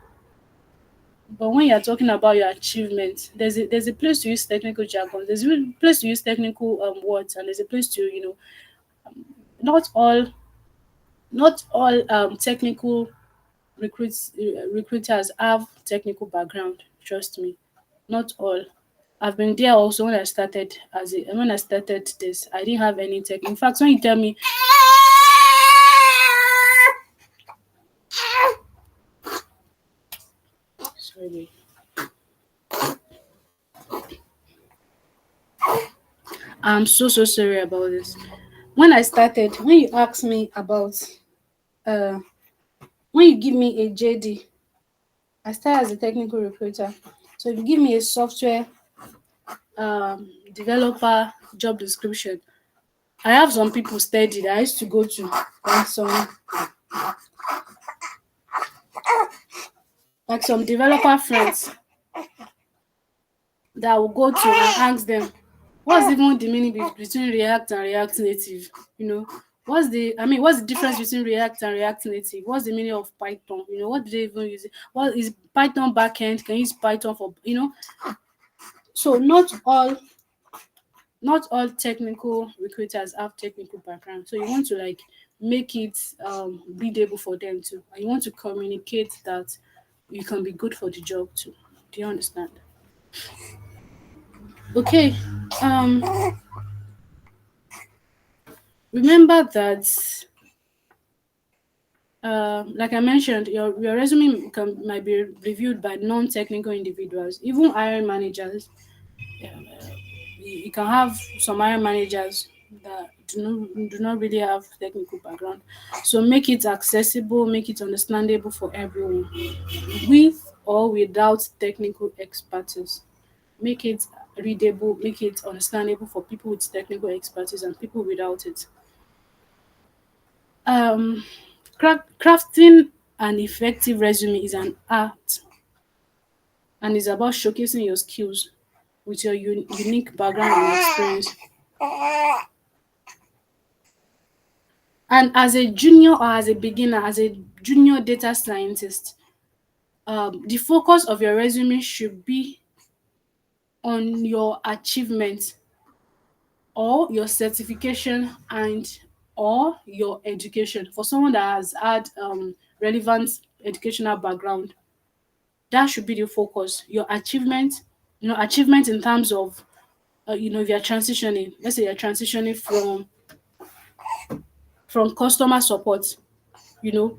but when you're talking about your achievements, there's a place to use technical jargon, there's a place to use technical words, and there's a place to, not all technical recruiters have technical background. Trust me, not all. I've been there also when I started this. I didn't have any tech. In fact, when you tell me, sorry, I'm so sorry about this. When you ask me about, uh, when you give me a JD, I started as a technical recruiter. So if you give me a software developer job description, I have some people steady that I used to go to, like some developer friends that I will go to and ask them, what's even the meaning between React and React Native? What's the difference between React and React Native? What's the meaning of Python? What do they even use it? What is Python backend? Can you use Python for, So not all technical recruiters have technical background. So you want to like make it readable for them too. And you want to communicate that you can be good for the job too. Do you understand? Okay. Um Remember that, like I mentioned, your resume might be reviewed by non-technical individuals, even hiring managers. You can have some hiring managers that do not really have technical background. So make it accessible, make it understandable for everyone, with or without technical expertise. Make it readable, make it understandable for people with technical expertise and people without it. Um, Crafting an effective resume is an art, and is about showcasing your skills with your unique background and experience. And as a junior or as a beginner, as a junior data scientist, the focus of your resume should be on your achievements, or your certification, and or your education. For someone that has had relevant educational background, that should be the focus. Your achievement, achievement in terms of, if you're transitioning, let's say you're transitioning from customer support, you know,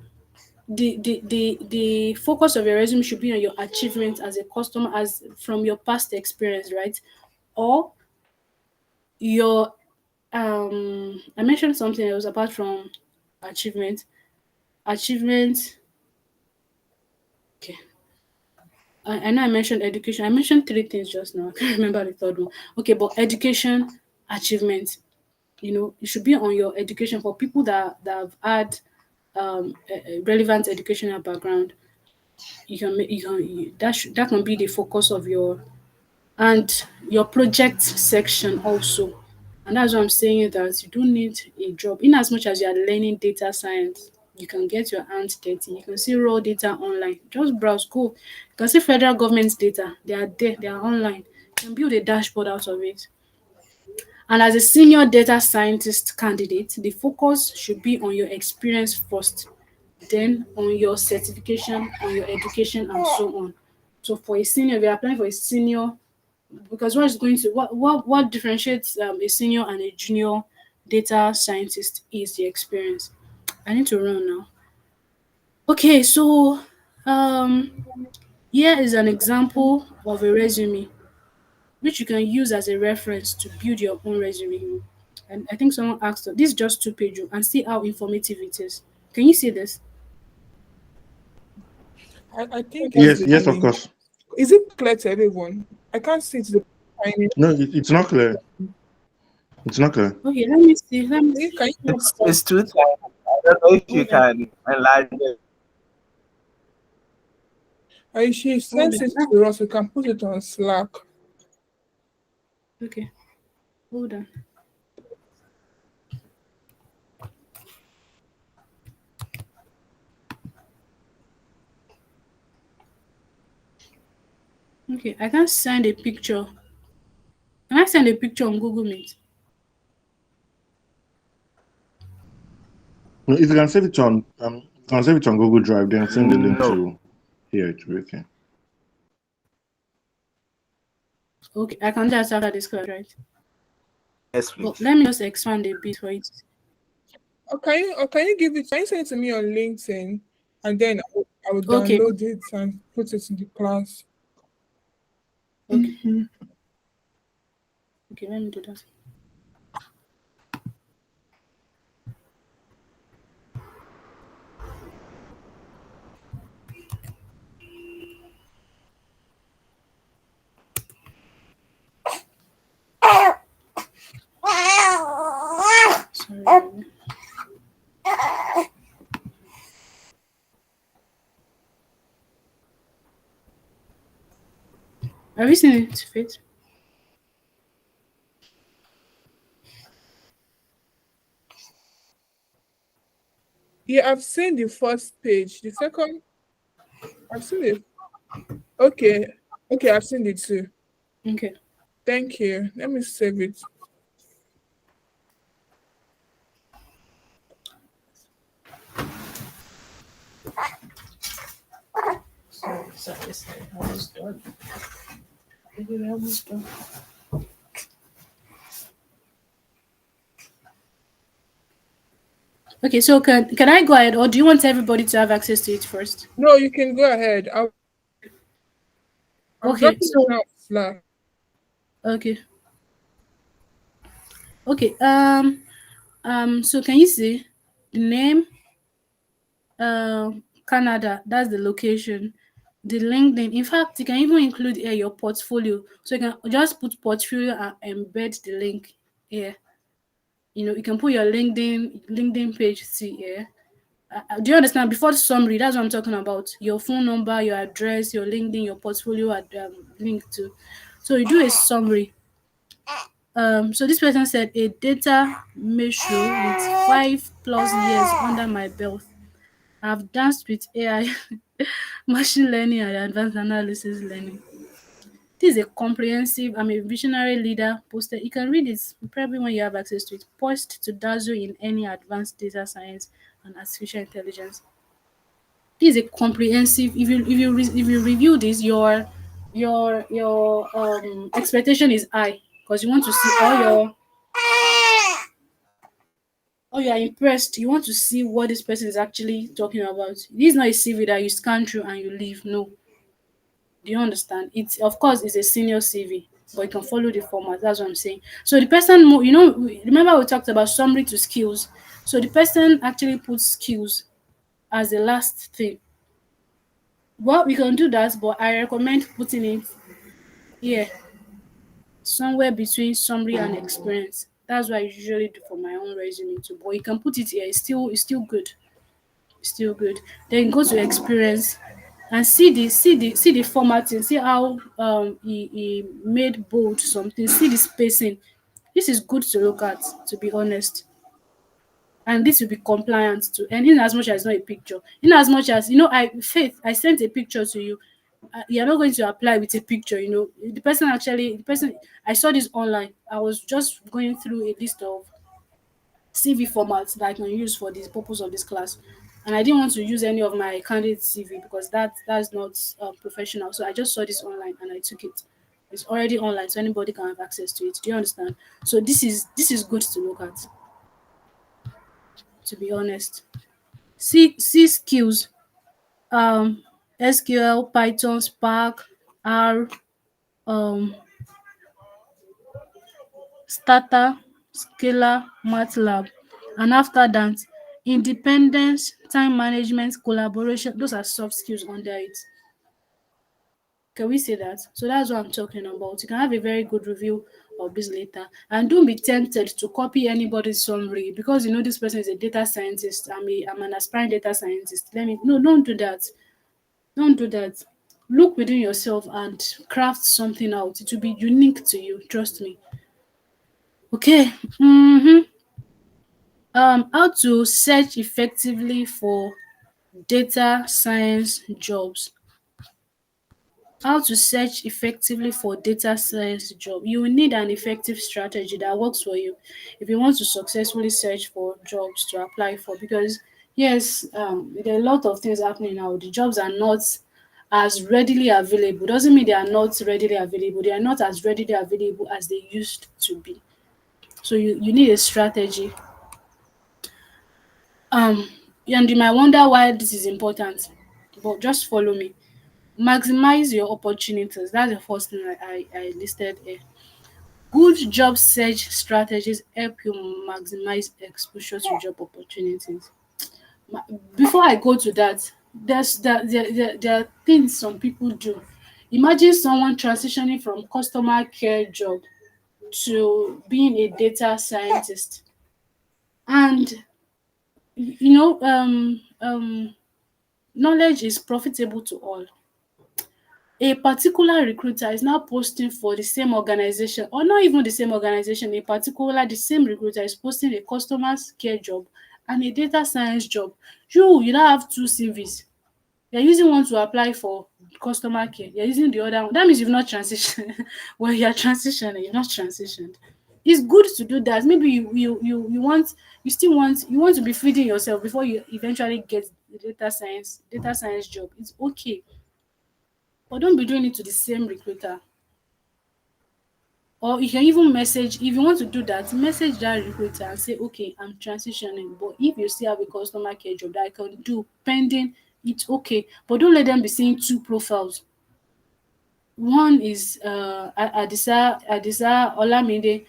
the focus of your resume should be on your achievement as a customer, as from your past experience, right? Or your I mentioned something else apart from achievement. Achievement. Okay. I know I mentioned education. I mentioned three things just now. I can't remember the third one. Okay, but education, achievement. It should be on your education for people that have had a relevant educational background. That can be the focus of your, and your project section also. And that's why I'm saying that you don't need a job. In as much as you are learning data science, you can get your hands dirty. You can see raw data online. Just browse, go. You can see federal government's data. They are there, they are online. You can build a dashboard out of it. And as a senior data scientist candidate, the focus should be on your experience first, then on your certification, on your education, and so on. So for a senior, if you're applying for a senior, because what is going to what differentiates a senior and a junior data scientist is the experience. I need to run now. Okay, so um, here is an example of a resume which you can use as a reference to build your own resume. And I think someone asked, this is just 2 page and see how informative it is. Can you see this? I think it's Yes, the yes, of link. course. Is it clear to everyone? I can't see it. The tiny. No, it's not clear. It's not clear. Okay, let me see. Let me Can see. you not It's too tiny. I don't know if you Hold on. can enlarge it. she Hold sends on. it to us? We can put it on Slack. Okay, hold on. Okay, I can't send a picture. Can I send a picture on Google Meet? No, if you can save it on Google Drive, then send the link No. to here. It will be okay. Okay, I can just after this class, right? Yes, But please. let me just expand a bit for it. Can you give it? Can you send it to me on LinkedIn, and then I will Okay, download it and put it in the class. okay, okay. Let me do that. Sorry. Have you seen it, Faith? Yeah, I've seen the first page. The second, I've seen it. Okay, okay, I've seen it too. Okay. Thank you. Let me save it. Sorry. Almost done. We're almost done. Okay, so can I go ahead, or do you want everybody to have access to it first? No, you can go ahead. I'm Okay, dropping it so now. Slack. okay, okay. So can you see the name? Canada. That's the location. The LinkedIn. In fact, you can even include here your portfolio. So you can just put portfolio and embed the link here. You can put your LinkedIn page see here. Do you understand? Before the summary, that's what I'm talking about. Your phone number, your address, your LinkedIn, your portfolio link to. So you do a summary. So this person said a data metro with 5+ years under my belt. I've danced with AI, machine learning, and advanced analysis learning. This is a comprehensive, I'm a visionary leader posted. You can read it probably when you have access to it. Poised to dazzle in any advanced data science and artificial intelligence. This is a comprehensive. If you review this, your expectation is high because you want to see or you are impressed. You want to see what this person is actually talking about. This is not a CV that you scan through and you leave. No, do you understand? It's of course it's a senior CV, but you can follow the format. That's what I'm saying. So the person, remember we talked about summary to skills. So the person actually puts skills as the last thing. Well, we can do that, but I recommend putting it here, somewhere between summary and experience. That's what I usually do for my own resume too. But you can put it here. It's still good. It's still good. Then go to experience and see the formatting. See how he made bold something. See the spacing. This is good to look at, to be honest. And this will be compliant to, and in as much as not a picture, in as much as I Faith, I sent a picture to you. You're not going to apply with a picture. The person I saw this online. I was just going through a list of CV formats that I can use for the purpose of this class. And I didn't want to use any of my candidate CV because that's not professional. So I just saw this online and I took it. It's already online, so anybody can have access to it. Do you understand? So this is good to look at, to be honest. See skills, SQL, Python, Spark, R, um, Stata, Scala, MATLAB. And after that, independence, time management, collaboration, those are soft skills under it. Can we say that? So that's what I'm talking about. You can have a very good review of this later. And don't be tempted to copy anybody's summary because this person is a data scientist. I'm an aspiring data scientist. No, don't do that. Don't do that. Look within yourself and craft something out. It will be unique to you. Trust me. Okay. How to search effectively for data science jobs. How to search effectively for data science job. You will need an effective strategy that works for you if you want to successfully search for jobs to apply for. Because yes, there are a lot of things happening now. The jobs are not as readily available. Doesn't mean they are not readily available. They are not as readily available as they used to be. So you need a strategy. Um, and you might wonder why this is important, but just follow me. Maximize your opportunities. That's the first thing I listed here. Good job search strategies help you maximize exposure to job opportunities. Ma- Before I go to that, there are things some people do. Imagine someone transitioning from customer care job to being a data scientist, and you know, knowledge is profitable to all. A particular recruiter is now posting for the same organization, or not even the same organization, the same recruiter is posting a customer care job and a data science job. You now have two CVs. You're using one to apply for customer care, you're using the other one. That means you've not transitioned. Well, you're transitioning, you've not transitioned. It's good to do that. Maybe you want to be feeding yourself before you eventually get the data science job. It's okay, but don't be doing it to the same recruiter. Or you can even message, if you want to do that, message that recruiter and say, okay, I'm transitioning, but if you still have a customer care job that I can do pending, it's okay. But don't let them be seeing two profiles. One is Adisa Olamide,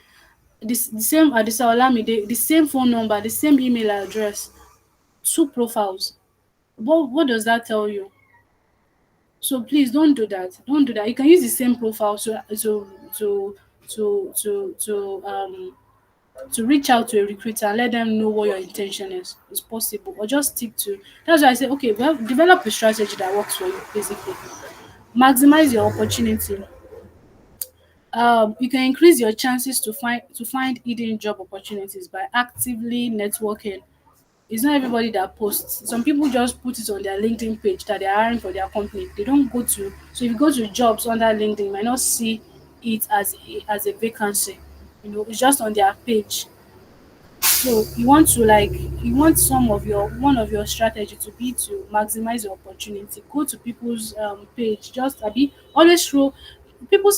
the same Adisa Olamide, the same phone number, the same email address, two profiles. What does that tell you? So please don't do that. Don't do that. You can use the same profile to to reach out to a recruiter and let them know what your intention is. It's possible. Or just stick to, that's why I say, okay, well, develop a strategy that works for you, basically. Maximize your opportunity. You can increase your chances to find hidden job opportunities by actively networking. It's not everybody that posts. Some people just put it on their LinkedIn page that they're hiring for their company. They don't go to, so if you go to jobs under LinkedIn, you might not see it as a vacancy. It's just on their page. So you want one of your strategy to be to maximize your opportunity. Go to people's page. Just always scroll. People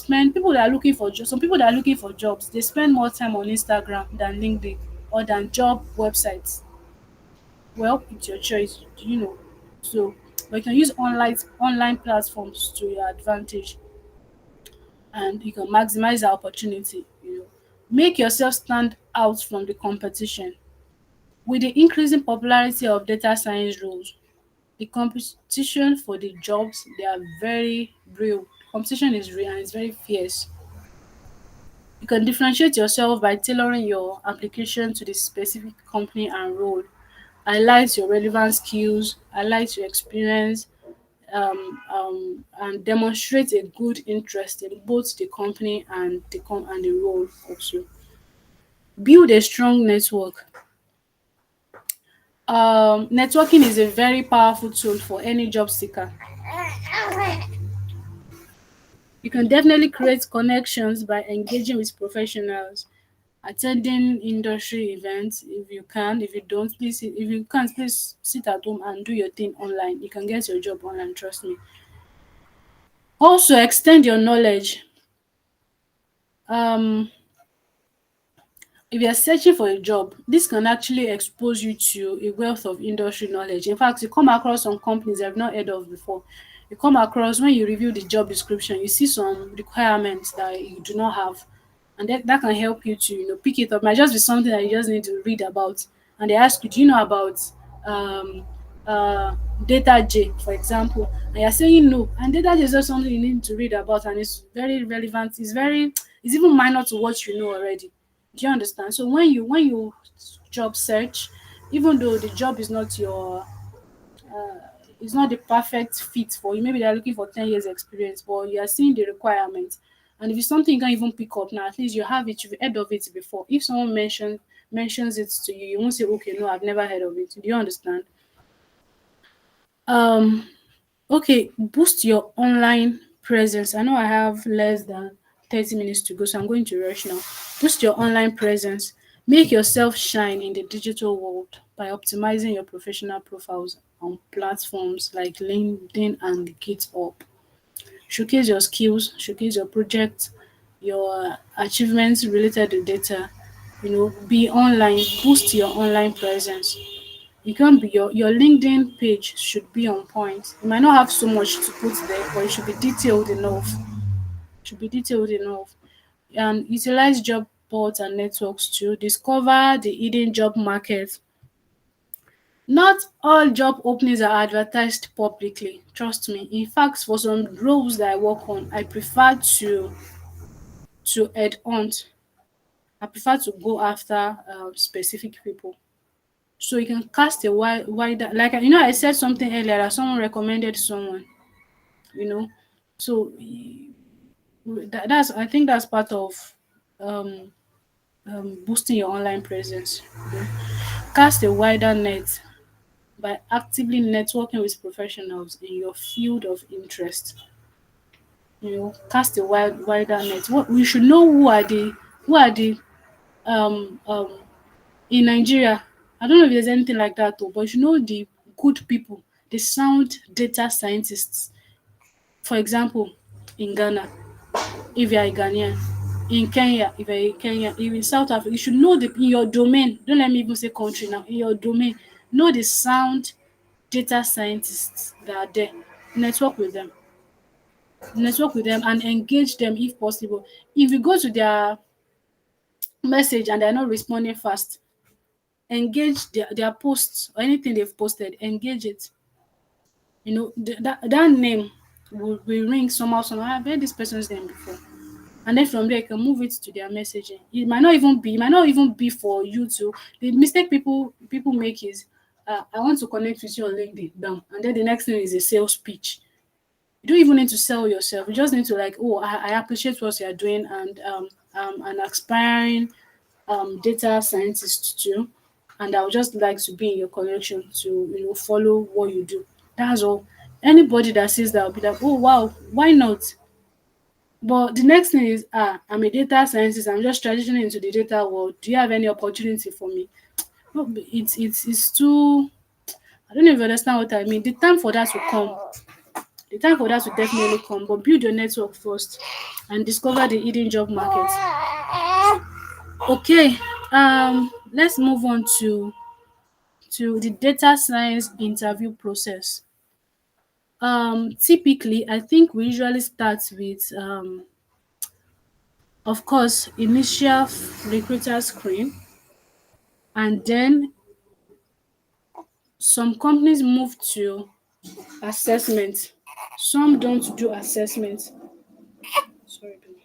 that are looking for jobs. Some people that are looking for jobs, they spend more time on Instagram than LinkedIn or than job websites. Well, it's your choice, So, but you can use online platforms to your advantage, and you can maximize the opportunity. Make yourself stand out from the competition. With the increasing popularity of data science roles, the competition for the jobs, they are very real. Competition is real and it's very fierce. You can differentiate yourself by tailoring your application to the specific company and role. Highlight your relevant skills, highlight your experience, and demonstrate a good interest in both the company and the role also. Build a strong network. Networking is a very powerful tool for any job seeker. You can definitely create connections by engaging with professionals, attending industry events if you can. If you don't, please, if you can't, please sit at home and do your thing online. You can get your job online, trust me. Also, extend your knowledge. Um, if you're searching for a job, this can actually expose you to a wealth of industry knowledge. In fact, you come across some companies I've not heard of before. You come across, when you review the job description, you see some requirements that you do not have, and that can help you to pick it up. It might just be something that you just need to read about, and they ask you, do you know about um uh data J, for example, and you're saying no, and data J is just something you need to read about, and it's very relevant. It's even minor to what you know already. Do you understand? So when you job search, even though the job is not your it's not the perfect fit for you, maybe they're looking for 10 years experience, but you are seeing the requirements. And if it's something you can't even pick up now, at least you have it, you've heard of it before. If someone mentions it to you, you won't say, okay, no, I've never heard of it. Do you understand? Um Okay, boost your online presence. I know I have less than 30 minutes to go, so I'm going to rush now. Boost your online presence. Make yourself shine in the digital world by optimizing your professional profiles on platforms like LinkedIn and GitHub. Showcase your skills, showcase your projects, your achievements related to data. Be online, boost your online presence. You can't be your LinkedIn page should be on point. You might not have so much to put there, but it should be detailed enough. Should be detailed enough. And utilize job boards and networks to discover the hidden job market. Not all job openings are advertised publicly. Trust me. In fact, for some roles that I work on, I prefer to head hunt. I prefer to go after specific people. So you can cast a wider, like I said something earlier that someone recommended someone, you know. So that's I think that's part of um, boosting your online presence. You know. Cast a wider net by actively networking with professionals in your field of interest. Cast a wider net. What we should know who are the um um in Nigeria. I don't know if there's anything like that though, but the good people, the sound data scientists. For example, in Ghana, if you are a Ghanaian, in Kenya, if you're a Kenyan, if in South Africa, you should know in your domain. Don't let me even say country now. In your domain, know the sound data scientists that are there. Network with them. Network with them and engage them if possible. If you go to their message and they're not responding fast, engage their posts or anything they've posted, engage it. That name will ring somehow. I've heard this person's name before. And then from there you can move it to their messaging. It might not even be for you to. The mistake people make is I want to connect with you on LinkedIn, bam, and then the next thing is a sales pitch. You don't even need to sell yourself. You just need to like, oh, I appreciate what you're doing, and an aspiring data scientist too, and I would just like to be in your connection to follow what you do. That's all. Anybody that says that will be like, oh wow, why not? But the next thing is, I'm a data scientist. I'm just transitioning into the data world. Do you have any opportunity for me? No, it's too. I don't even understand what I mean. The time for that will come. The time for that will definitely come. But build your network first, and discover the hidden job market. Okay. Let's move on to the data science interview process. Typically, I think we usually start with, of course, initial recruiter screen, and then some companies move to assessment. Some don't do assessment. Sorry, baby.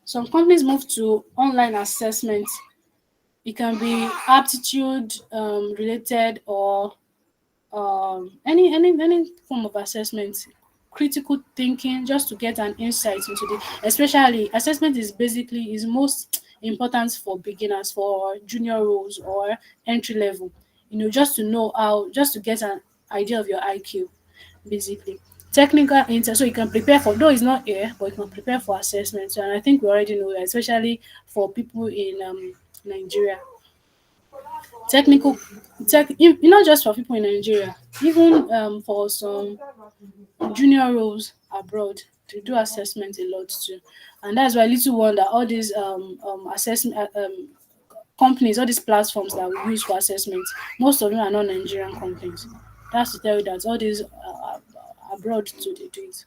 Some companies move to online assessment. It can be aptitude related, or any form of assessment, critical thinking, just to get an insight into the, especially assessment is basically is most important for beginners, for junior roles or entry level, just to know how, just to get an idea of your IQ basically. Technical inter, so you can prepare for, though it's not here, but you can prepare for assessment. And I think we already know that, especially for people in Nigeria. Technical tech, not just for people in Nigeria, even for some junior roles abroad, they do assessment a lot too. And that's why little wonder all these assessment companies, all these platforms that we use for assessment, most of them are not Nigerian companies. That's to tell you that all these abroad too, they do it.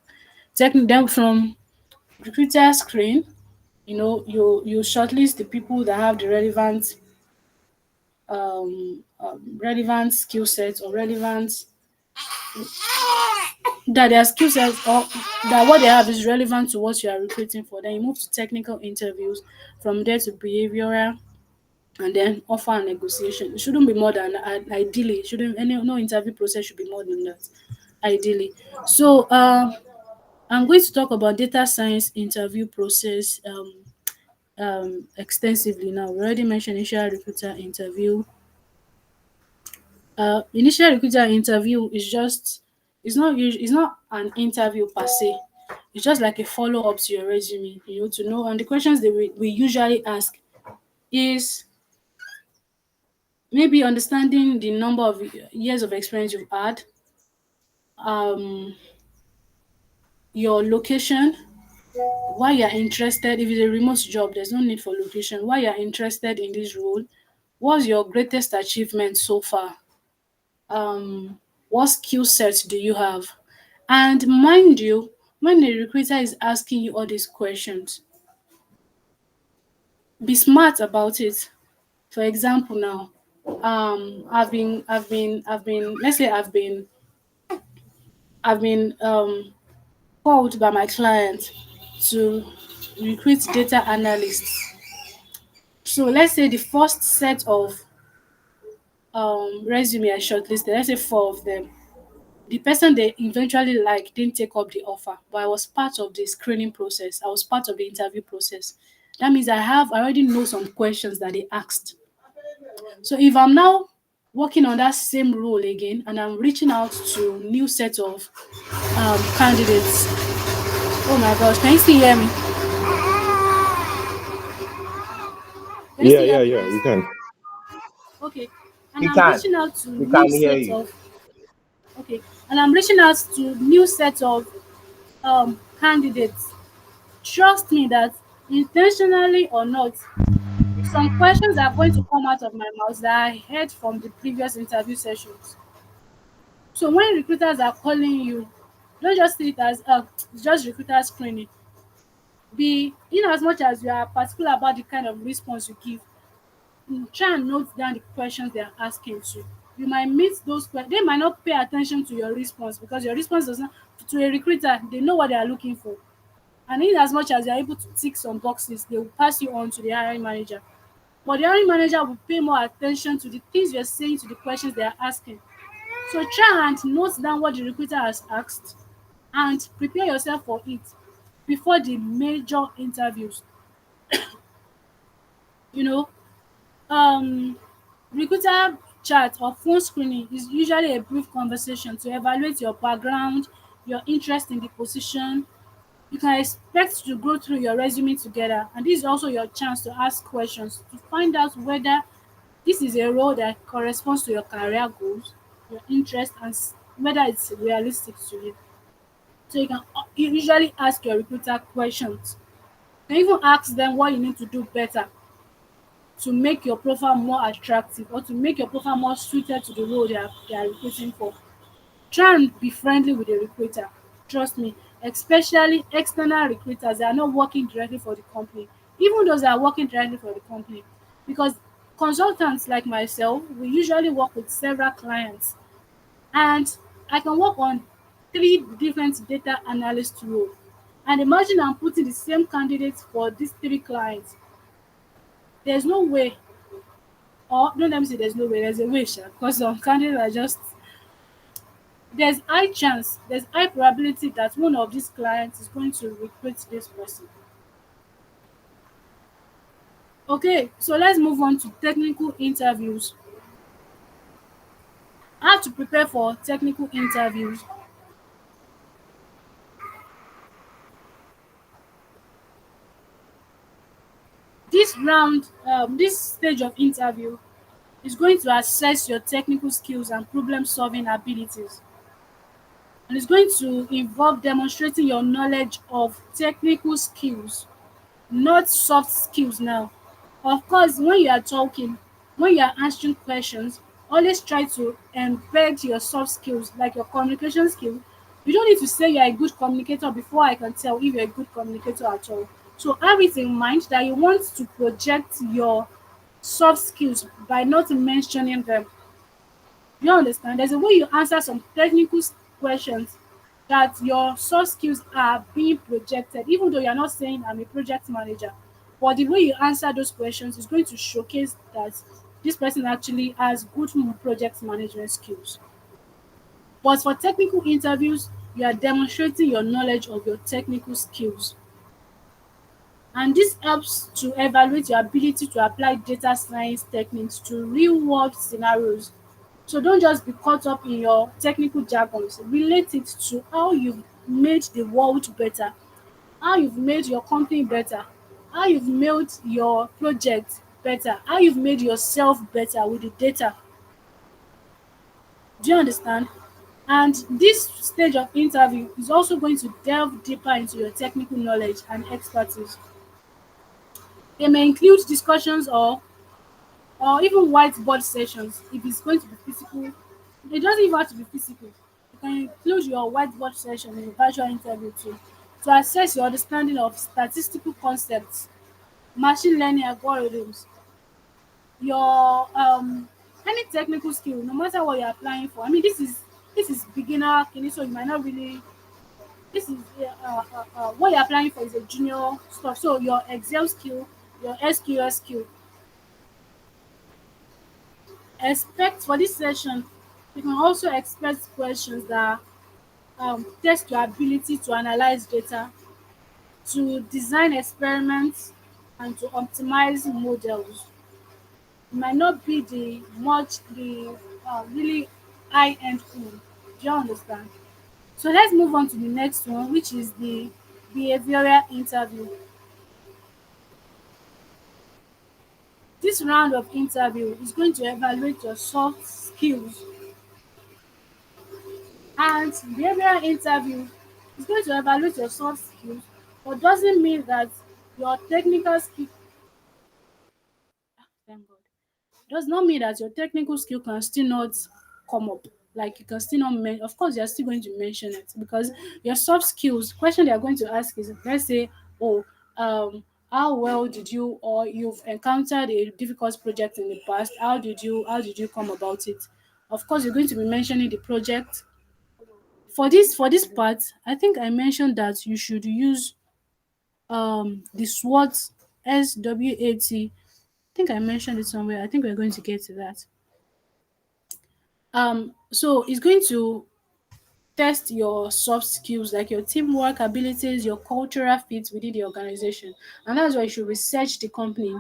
Taking them from recruiter screen, you shortlist the people that have the relevant skill sets, or relevant, that their skill sets, or that what they have is relevant to what you are recruiting for. Then you move to technical interviews, from there to behavioral, and then offer and negotiation. It shouldn't be more than, ideally, it shouldn't, any no interview process should be more than that, ideally. So I'm going to talk about data science interview process extensively now. We already mentioned initial recruiter interview. Initial recruiter interview is just, it's not an interview per se. It's just like a follow up to your resume, to know. And the questions that we usually ask is maybe understanding the number of years of experience you've had, um, your location, why you're interested. If it's a remote job, there's no need for location. Why you're interested in this role, what's your greatest achievement so far, what skill sets do you have. And mind you, when the recruiter is asking you all these questions, be smart about it. For example, now, let's say I've been called by my client to recruit data analysts. So let's say the first set of resume I shortlisted, let's say four of them, the person they eventually like didn't take up the offer, but I was part of the screening process. I was part of the interview process. That means I already know some questions that they asked. So if I'm now working on that same role again and I'm reaching out to new set of candidates, oh my gosh, can you still hear me? Can you Yeah, still hear yeah, me, yeah. guys? We can. Okay. And We I'm can. reaching out to We new can hear set you. of okay, and I'm reaching out to new set of candidates. Trust me that intentionally or not, some questions are going to come out of my mouth that I heard from the previous interview sessions. So when recruiters are calling you, don't just see it as it's just recruiter screening. Be in as much as you are particular about the kind of response you give, try and note down the questions they are asking to. You might meet those questions. They might not pay attention to your response because your response does not, to a recruiter, they know what they are looking for. And in as much as you're able to tick some boxes, they will pass you on to the hiring manager. But the hiring manager will pay more attention to the things you're saying, to the questions they are asking. So try and note down what the recruiter has asked and prepare yourself for it before the major interviews. You know, um, recruiter chat or phone screening is usually a brief conversation to evaluate your background, your interest in the position. You can expect to go through your resume together, and this is also your chance to ask questions to find out whether this is a role that corresponds to your career goals, your interest, and whether it's realistic to you. So you usually ask your recruiter questions. You can even ask them what you need to do better to make your profile more attractive, or to make your profile more suited to the role they are recruiting for. Try and be friendly with the recruiter. Trust me, especially external recruiters, they are not working directly for the company. Even those that are working directly for the company. Because consultants like myself, we usually work with several clients. And I can work on three different data analyst roles. And imagine I'm putting the same candidates for these three clients. There's no way, or don't let me say there's no way, there's a way, sha, because some candidates are just there's high probability that one of these clients is going to recruit this person. Okay, so let's move on to technical interviews. How to prepare for technical interviews. This stage of interview is going to assess your technical skills and problem solving abilities, and it's going to involve demonstrating your knowledge of technical skills, not soft skills now. Of course, when you are talking, when you are answering questions, always try to embed your soft skills, like your communication skill. You don't need to say you are a good communicator before I can tell if you're a good communicator at all. So have it in mind that you want to project your soft skills by not mentioning them. You understand? There's a way you answer some technical questions that your soft skills are being projected, even though you're not saying I'm a project manager. But the way you answer those questions is going to showcase that this person actually has good project management skills. But for technical interviews, you are demonstrating your knowledge of your technical skills. And this helps to evaluate your ability to apply data science techniques to real world scenarios. So don't just be caught up in your technical jargons. Relate it to how you've made the world better, how you've made your company better, how you've made your project better, how you've made yourself better with the data. Do you understand? And this stage of interview is also going to delve deeper into your technical knowledge and expertise. They may include discussions or even whiteboard sessions if it's going to be physical. It doesn't even have to be physical. You can include your whiteboard session in a virtual interview too to assess your understanding of statistical concepts, machine learning algorithms, your any technical skill, no matter what you're applying for. I mean, this is beginner, okay, so you might not really. This is what you're applying for is a junior stuff. So your Excel skill, your SQL skill, expect for this session, you can also expect questions that test your ability to analyze data, to design experiments, and to optimize models. It might not be the really high end one. Do you understand? So let's move on to the next one, which is the behavioral interview. This round of interview is going to evaluate your soft skills, and behavioral interview is going to evaluate your soft skills, but doesn't mean that your technical skill thank God, does not mean that your technical skill can still not come up. Like you can still not of course you are still going to mention it, because your soft skills question they are going to ask is, let's say, oh, how well did you, or you've encountered a difficult project in the past, how did you come about it? Of course you're going to be mentioning the project. For this part, I think I mentioned that you should use the SWOT, SWAT. I think I mentioned it somewhere. I think we're going to get to that. So it's going to test your soft skills, like your teamwork abilities, your cultural fit within the organization. And that's why you should research the company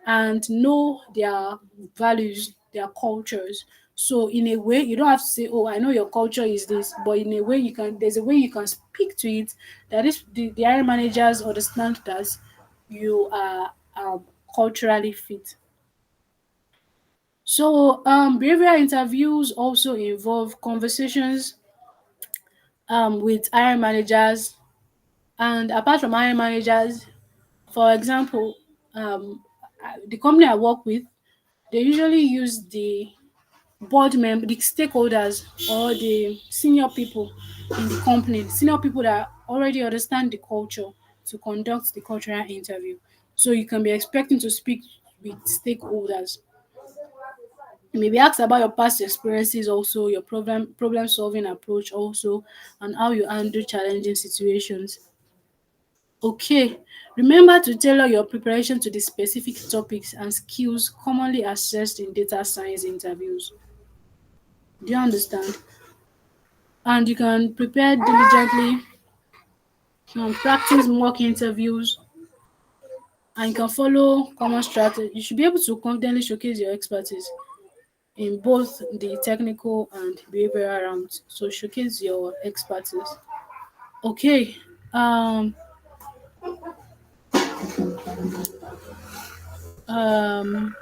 and know their values, their cultures. So in a way, you don't have to say, "Oh, I know your culture is this," but in a way, there's a way you can speak to it that is the hiring managers understand that you are culturally fit. So behavioral interviews also involve conversations with hiring managers, and apart from hiring managers, for example, the company I work with, they usually use the the stakeholders, or the senior people in the company, senior people that already understand the culture, to conduct the cultural interview. So you can be expecting to speak with stakeholders. You may be asked about your past experiences, also your problem solving approach, also, and how you handle challenging situations. Okay, remember to tailor your preparation to the specific topics and skills commonly assessed in data science interviews. Do you understand? And you can prepare diligently, practice mock interviews, and you can follow common strategy. You should be able to confidently showcase your expertise in both the technical and behavioral rounds. So showcase your expertise. Okay. Um um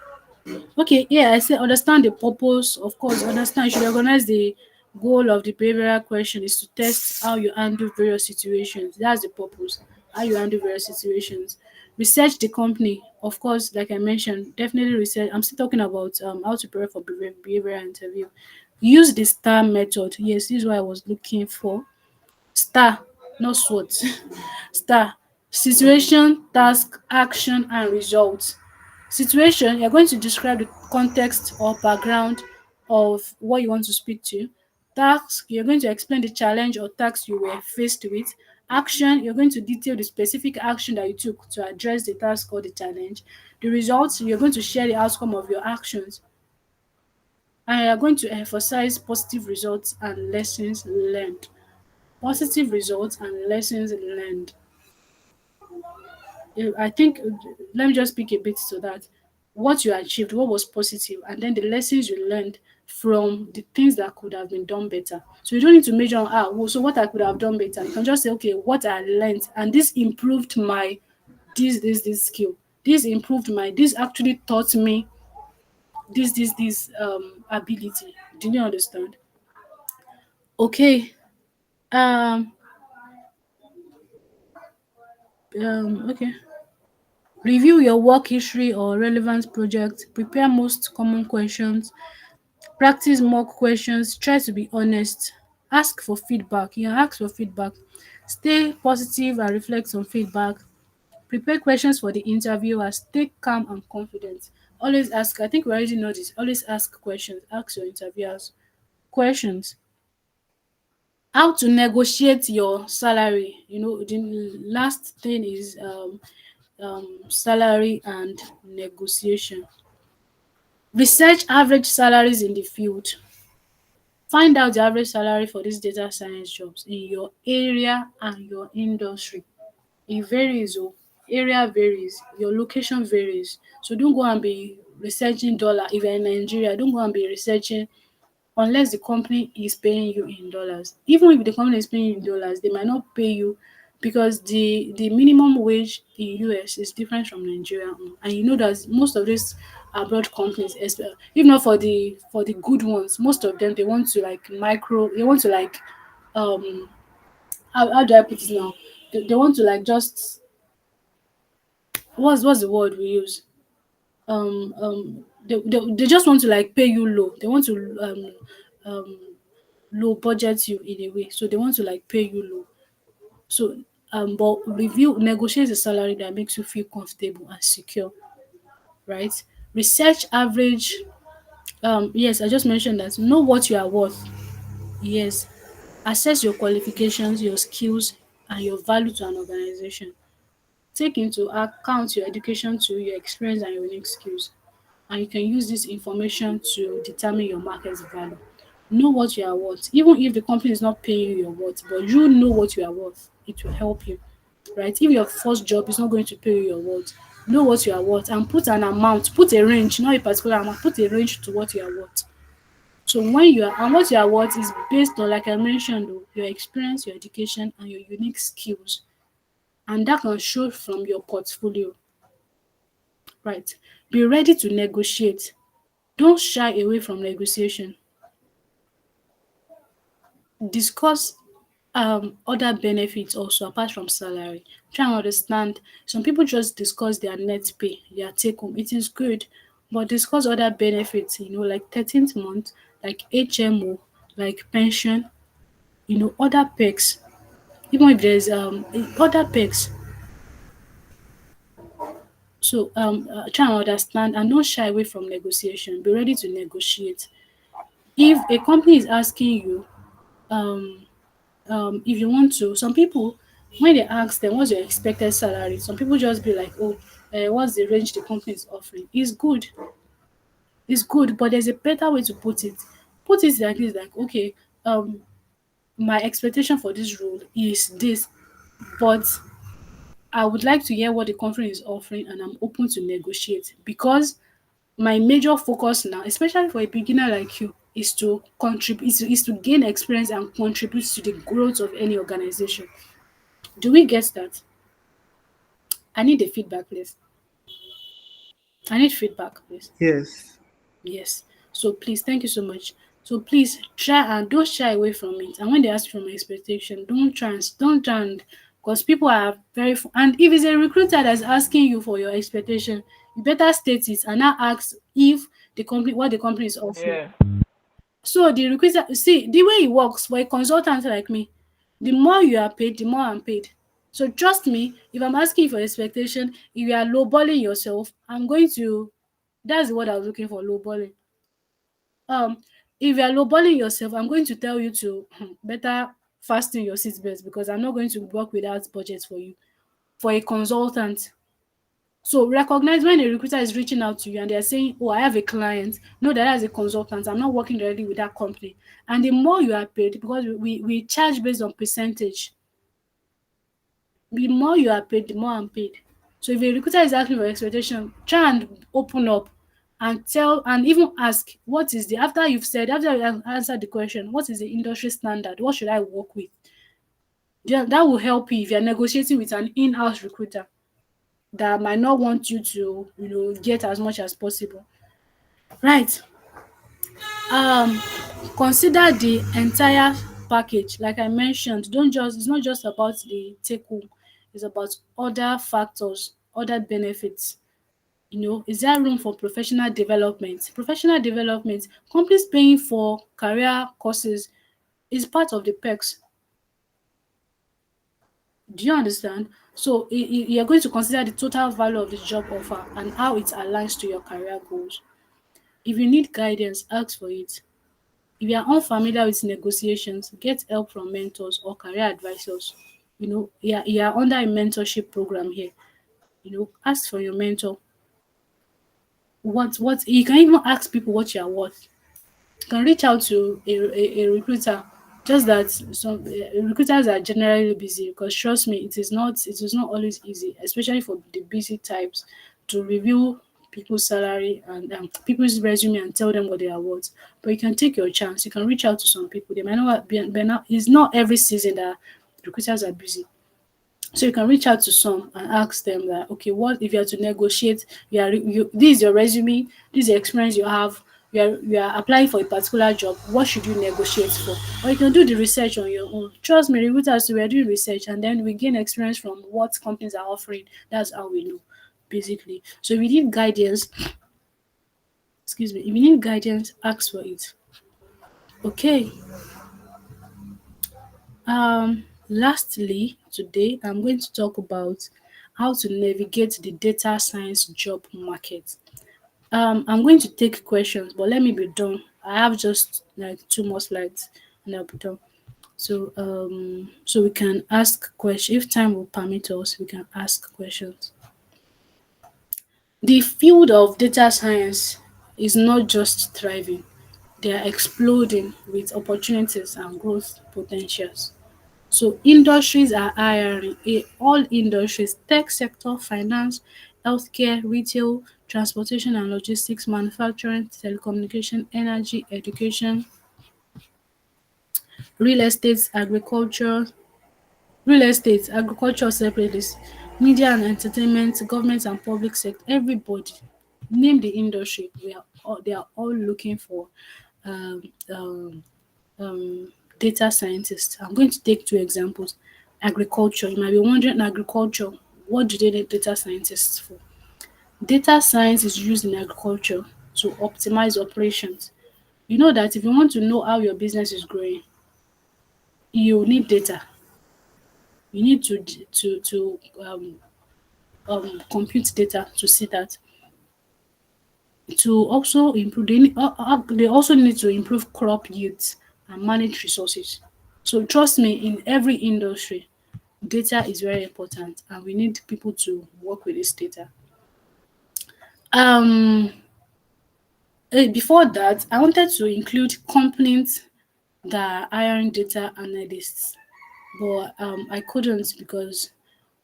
okay, yeah, I say understand the purpose. Of course, understand you should recognize the goal of the behavioral question is to test how you handle various situations. That's the purpose. How you handle various situations. Research the company. Of course, like I mentioned, definitely research. I'm still talking about how to prepare for behavioral interview. Use the STAR method. Yes, this is what I was looking for. STAR, not SWOT. STAR. Situation, task, action, and result. Situation, you're going to describe the context or background of what you want to speak to. Task, you're going to explain the challenge or task you were faced with. Action, you're going to detail the specific action that you took to address the task or the challenge. The results, you're going to share the outcome of your actions. And you're going to emphasize positive results and lessons learned. Positive results and lessons learned. I think let me just speak a bit to that. What you achieved, what was positive, and then the lessons you learned from the things that could have been done better. So you don't need to measure on well, so what I could have done better. You can just say, okay, what I learned, and this improved my this skill. This improved my this actually taught me this ability. Do you understand? Okay. Um okay. Review your work history or relevant projects. Prepare most common questions. Practice mock questions. Try to be honest. Ask for feedback. You can ask for feedback. Stay positive and reflect on feedback. Prepare questions for the interviewer. Stay calm and confident. Always ask. I think we already know this. Always ask questions. Ask your interviewers questions. How to negotiate your salary. The last thing is salary and negotiation. Research average salaries in the field. Find out the average salary for these data science jobs in your area and your industry. It varies oh, area varies, your location varies. So don't go and be researching dollar if you're in Nigeria, don't go and be researching unless the company is paying you in dollars. Even if the company is paying you in dollars, they might not pay you because the minimum wage in US is different from Nigeria own. And you know that most of these abroad companies, if not for the good ones, most of them they want to like they want to like um how do I put it now? They want to like just what's the word we use? They just want to like pay you low. They want to low budget you in a way. So they want to like pay you low. So but negotiate a salary that makes you feel comfortable and secure, right? Research average. Yes, I just mentioned that. Know what you are worth. Yes. Assess your qualifications, your skills, and your value to an organization. Take into account your education to your experience and your unique skills. And you can use this information to determine your market value. Know what you are worth. Even if the company is not paying you your worth, but you know what you are worth, it will help you. Right? If your first job is not going to pay you your worth, know what you are worth and put an amount, put a range, not a particular amount, put a range to what you are worth. So when you are and what you are worth is based on, like I mentioned, your experience, your education, and your unique skills. And that can show from your portfolio. Right? Be ready to negotiate. Don't shy away from negotiation. Discuss other benefits also apart from salary. Try and understand. Some people just discuss their net pay, their take home. It is good, but discuss other benefits, like 13th month, like HMO, like pension, other perks. Even if there's other perks. So try and understand and don't shy away from negotiation. Be ready to negotiate. If a company is asking you um if you want to, some people when they ask them what's your expected salary, some people just be like, oh, what's the range the company is offering. It's good, but there's a better way to put it. Put it like this, like, okay, um my expectation for this role is this, but I would like to hear what the company is offering and I'm open to negotiate, because my major focus now, especially for a beginner like you, is to contribute, is to gain experience and contribute to the growth of any organization. Do we get that? I need the feedback, please. I need feedback, please. Yes. Yes. So please, thank you so much. So please try and don't shy away from it. And when they ask for my expectation, don't try and, because people are very and if it's a recruiter that's asking you for your expectation, you better state it and not ask if the company what the company is offering. Yeah. So the recruiter, see the way it works for a consultant like me, the more you are paid, the more I'm paid. So trust me, if I'm asking for expectation, if you are lowballing yourself, I'm going to, that's the word I was looking for, lowballing. If you are lowballing yourself, I'm going to tell you to better fasten your seatbelts, because I'm not going to work without budget for you. For a consultant, so recognize when a recruiter is reaching out to you and they're saying, "Oh, I have a client." Know that as a consultant, I'm not working directly with that company. And the more you are paid, because we charge based on percentage. The more you are paid, the more I'm paid. So if a recruiter is asking for expectation, try and open up and tell and even ask what is the, after you've said, after you have answered the question, what is the industry standard? What should I work with? That will help you if you're negotiating with an in-house recruiter that might not want you to, get as much as possible. Right. Um, Consider the entire package. Like I mentioned, don't just it's not just about the take home, it's about other factors, other benefits. Is there room for professional development? Professional development, companies paying for career courses is part of the perks. Do you understand? So you're going to consider the total value of the job offer and how it aligns to your career goals. If you need guidance, ask for it. If you are unfamiliar with negotiations, get help from mentors or career advisors. You are under a mentorship program here. Ask for your mentor. What you can even ask people what you are worth. You can reach out to a recruiter. Just that some recruiters are generally busy, because trust me, it is not always easy, especially for the busy types, to review people's salary and people's resume and tell them what they are worth. But you can take your chance. You can reach out to some people. They might not be not. It's not every season that recruiters are busy. So you can reach out to some and ask them that, okay, what if you are to negotiate? This is your resume, this is the experience you have. You are applying for a particular job. What should you negotiate for? Or you can do the research on your own. Trust me, recruiters, we are doing research and then we gain experience from what companies are offering. That's how we know, basically. So if you need guidance, excuse me, if you need guidance, ask for it. Okay. Lastly, today I'm going to talk about how to navigate the data science job market. I'm going to take questions, but let me be done. I have just like two more slides and I'll be done. So we can ask questions if time will permit us. We can ask questions. The field of data science is not just thriving; they are exploding with opportunities and growth potentials. So industries are hiring, all industries, tech sector, finance, healthcare, retail, transportation and logistics, manufacturing, telecommunication, energy, education, real estate, agriculture, separately, media and entertainment, government and public sector, everybody. Name the industry, they are all looking for um, um, data scientists. I'm going to take two examples. Agriculture. You might be wondering, agriculture, what do they need data scientists for? Data science is used in agriculture to optimize operations. You know that if you want to know how your business is growing, you need data. You need to compute data to see that. To also improve, they also need to improve crop yields and manage resources. So trust me, in every industry, data is very important and we need people to work with this data. Um, Before that, I wanted to include complaints. that are hiring data analysts, but I couldn't because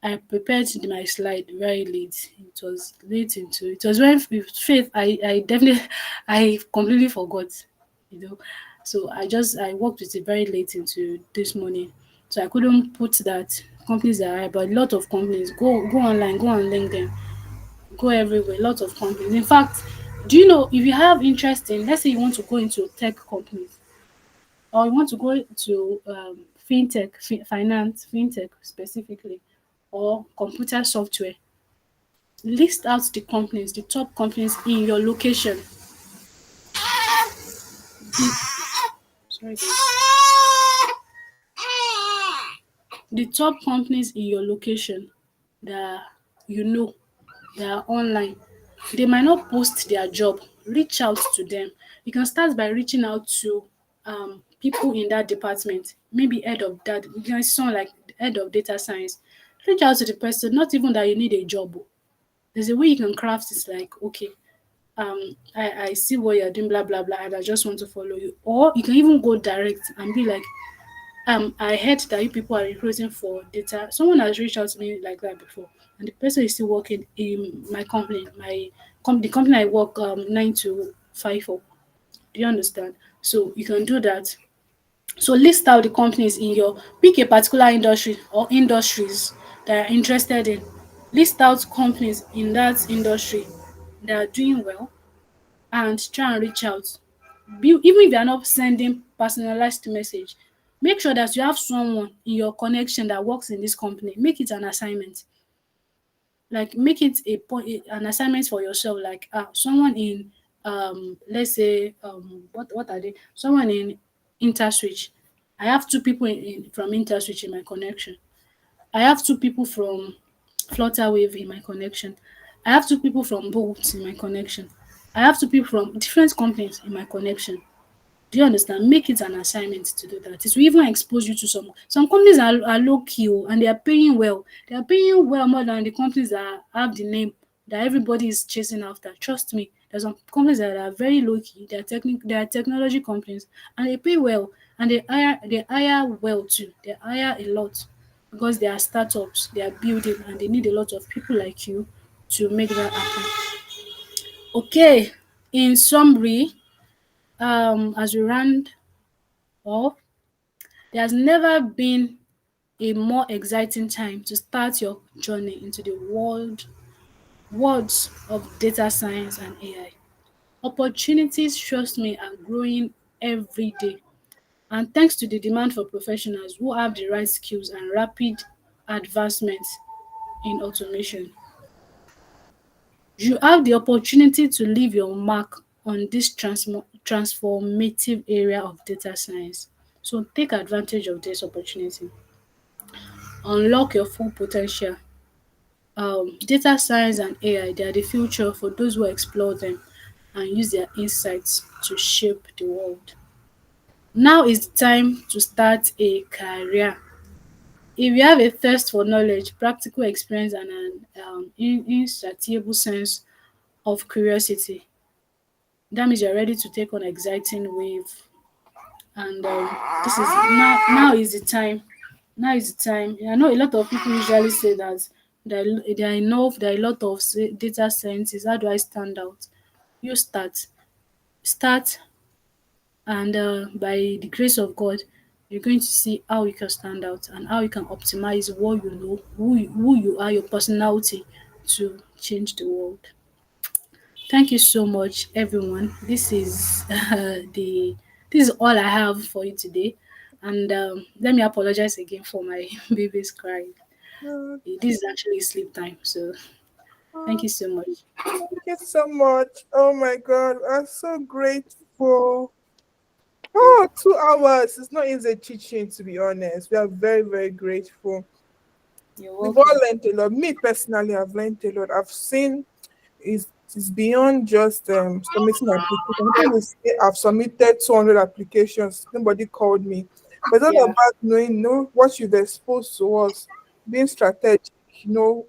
I prepared my slide very late. It was late into it was when with Faith I definitely I completely forgot, you know. So I worked with it very late into this morning. So I couldn't put that companies that are, but a lot of companies go online, go on LinkedIn, go everywhere, lots of companies. In fact, do you know if you have interest in, let's say you want to go into tech companies or you want to go to fintech, finance, fintech specifically, or computer software, list out the companies, the top companies in your location. Sorry, the top companies in your location that you know that are online. They might not post their job. Reach out to them. You can start by reaching out to people in that department, maybe head of that. You can see someone like head of data science. Reach out to the person, not even that you need a job. There's a way you can craft it like, okay, I see what you're doing, blah blah blah, and I just want to follow you. Or you can even go direct and be like, I heard that you people are recruiting for data. Someone has reached out to me like that before, and the person is still working in my company, the company I work 9 to 5 for. Do you understand? So you can do that. So list out the companies in your pick a particular industry or industries that are interested in. List out companies in that industry that are doing well and try and reach out. Even if you are not sending personalized message, make sure that you have someone in your connection that works in this company. Make it an assignment. Like make it an assignment for yourself. Like someone in let's say what are they? Someone in InterSwitch. I have two people from InterSwitch in my connection. I have two people from Flutterwave in my connection. I have two people from Bolt in my connection. I have two people from different companies in my connection. Do you understand? Make it an assignment to do that. It will even expose you to some companies are low key and they are paying well. They are paying well more than the companies that have the name that everybody is chasing after. Trust me, there's some companies that are very low key. They are technology companies and they pay well and they hire well too. They hire a lot because they are startups, they are building and they need a lot of people like you to make that happen. Okay, in summary, as we round off, there has never been a more exciting time to start your journey into the worlds of data science and AI. Opportunities, trust me, are growing every day. And thanks to the demand for professionals who have the right skills and rapid advancements in automation, you have the opportunity to leave your mark on this transformative area of data science. So take advantage of this opportunity. Unlock your full potential. Data science and AI, they are the future for those who explore them and use their insights to shape the world. Now is the time to start a career. If you have a thirst for knowledge, practical experience, and an insatiable sense of curiosity, that means you're ready to take on exciting wave. And this is now is the time. Now is the time. I know a lot of people usually say that there are enough, there are a lot of data scientists. How do I stand out? You start, and by the grace of God, you're going to see how you can stand out and how you can optimize what you know, who you are, your personality to change the world. Thank you so much, everyone. This is this is all I have for you today. And let me apologize again for my baby's cry. Uh, This is actually sleep time, so thank uh, you so much. Thank you so much. Oh my God, I'm so grateful. Yeah, Oh, 2 hours. It's not easy teaching, to be honest. We are very, very grateful. you're We've all welcome. learned a lot. Me personally, I've learned a lot. I've seen it's beyond just submitting applications. People will say I've submitted 200 applications. Nobody called me. But it's all Yeah. about knowing, what you've exposed to us, being strategic,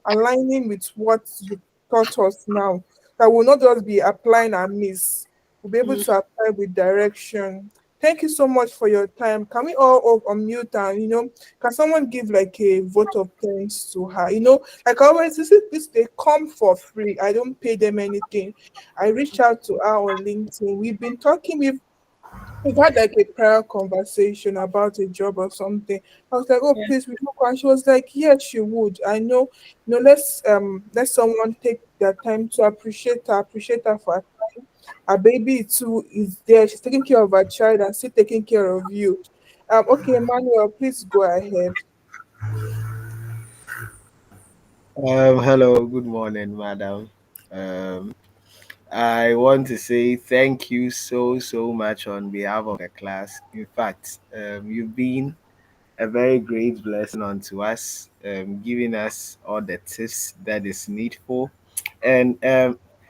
aligning with what you taught us now. That will not just be applying and miss. We'll be able Mm, to apply with direction. Thank you so much for your time. Can we all unmute and can someone give like a vote of thanks to her? Like I always this they come for free. I don't pay them anything. I reached out to her on LinkedIn. We've had like a prior conversation about a job or something. I was like, oh Yeah. please, we look, and she was like, yes, she would. I know, let someone take their time to appreciate her for her time. Her baby too is there. She's taking care of her child and still taking care of you. Okay, Emmanuel, please go ahead. Hello, good morning, madam. Um, I want to say thank you so much on behalf of the class. In fact, you've been a very great blessing unto us, giving us all the tips that is needful. And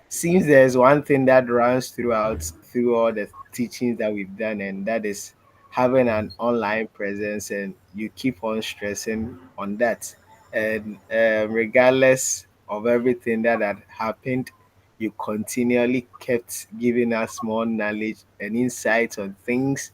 seems there's one thing that runs through all the teachings that we've done, and that is having an online presence, and you keep on stressing on that. And regardless of everything that had happened, you continually kept giving us more knowledge and insights on things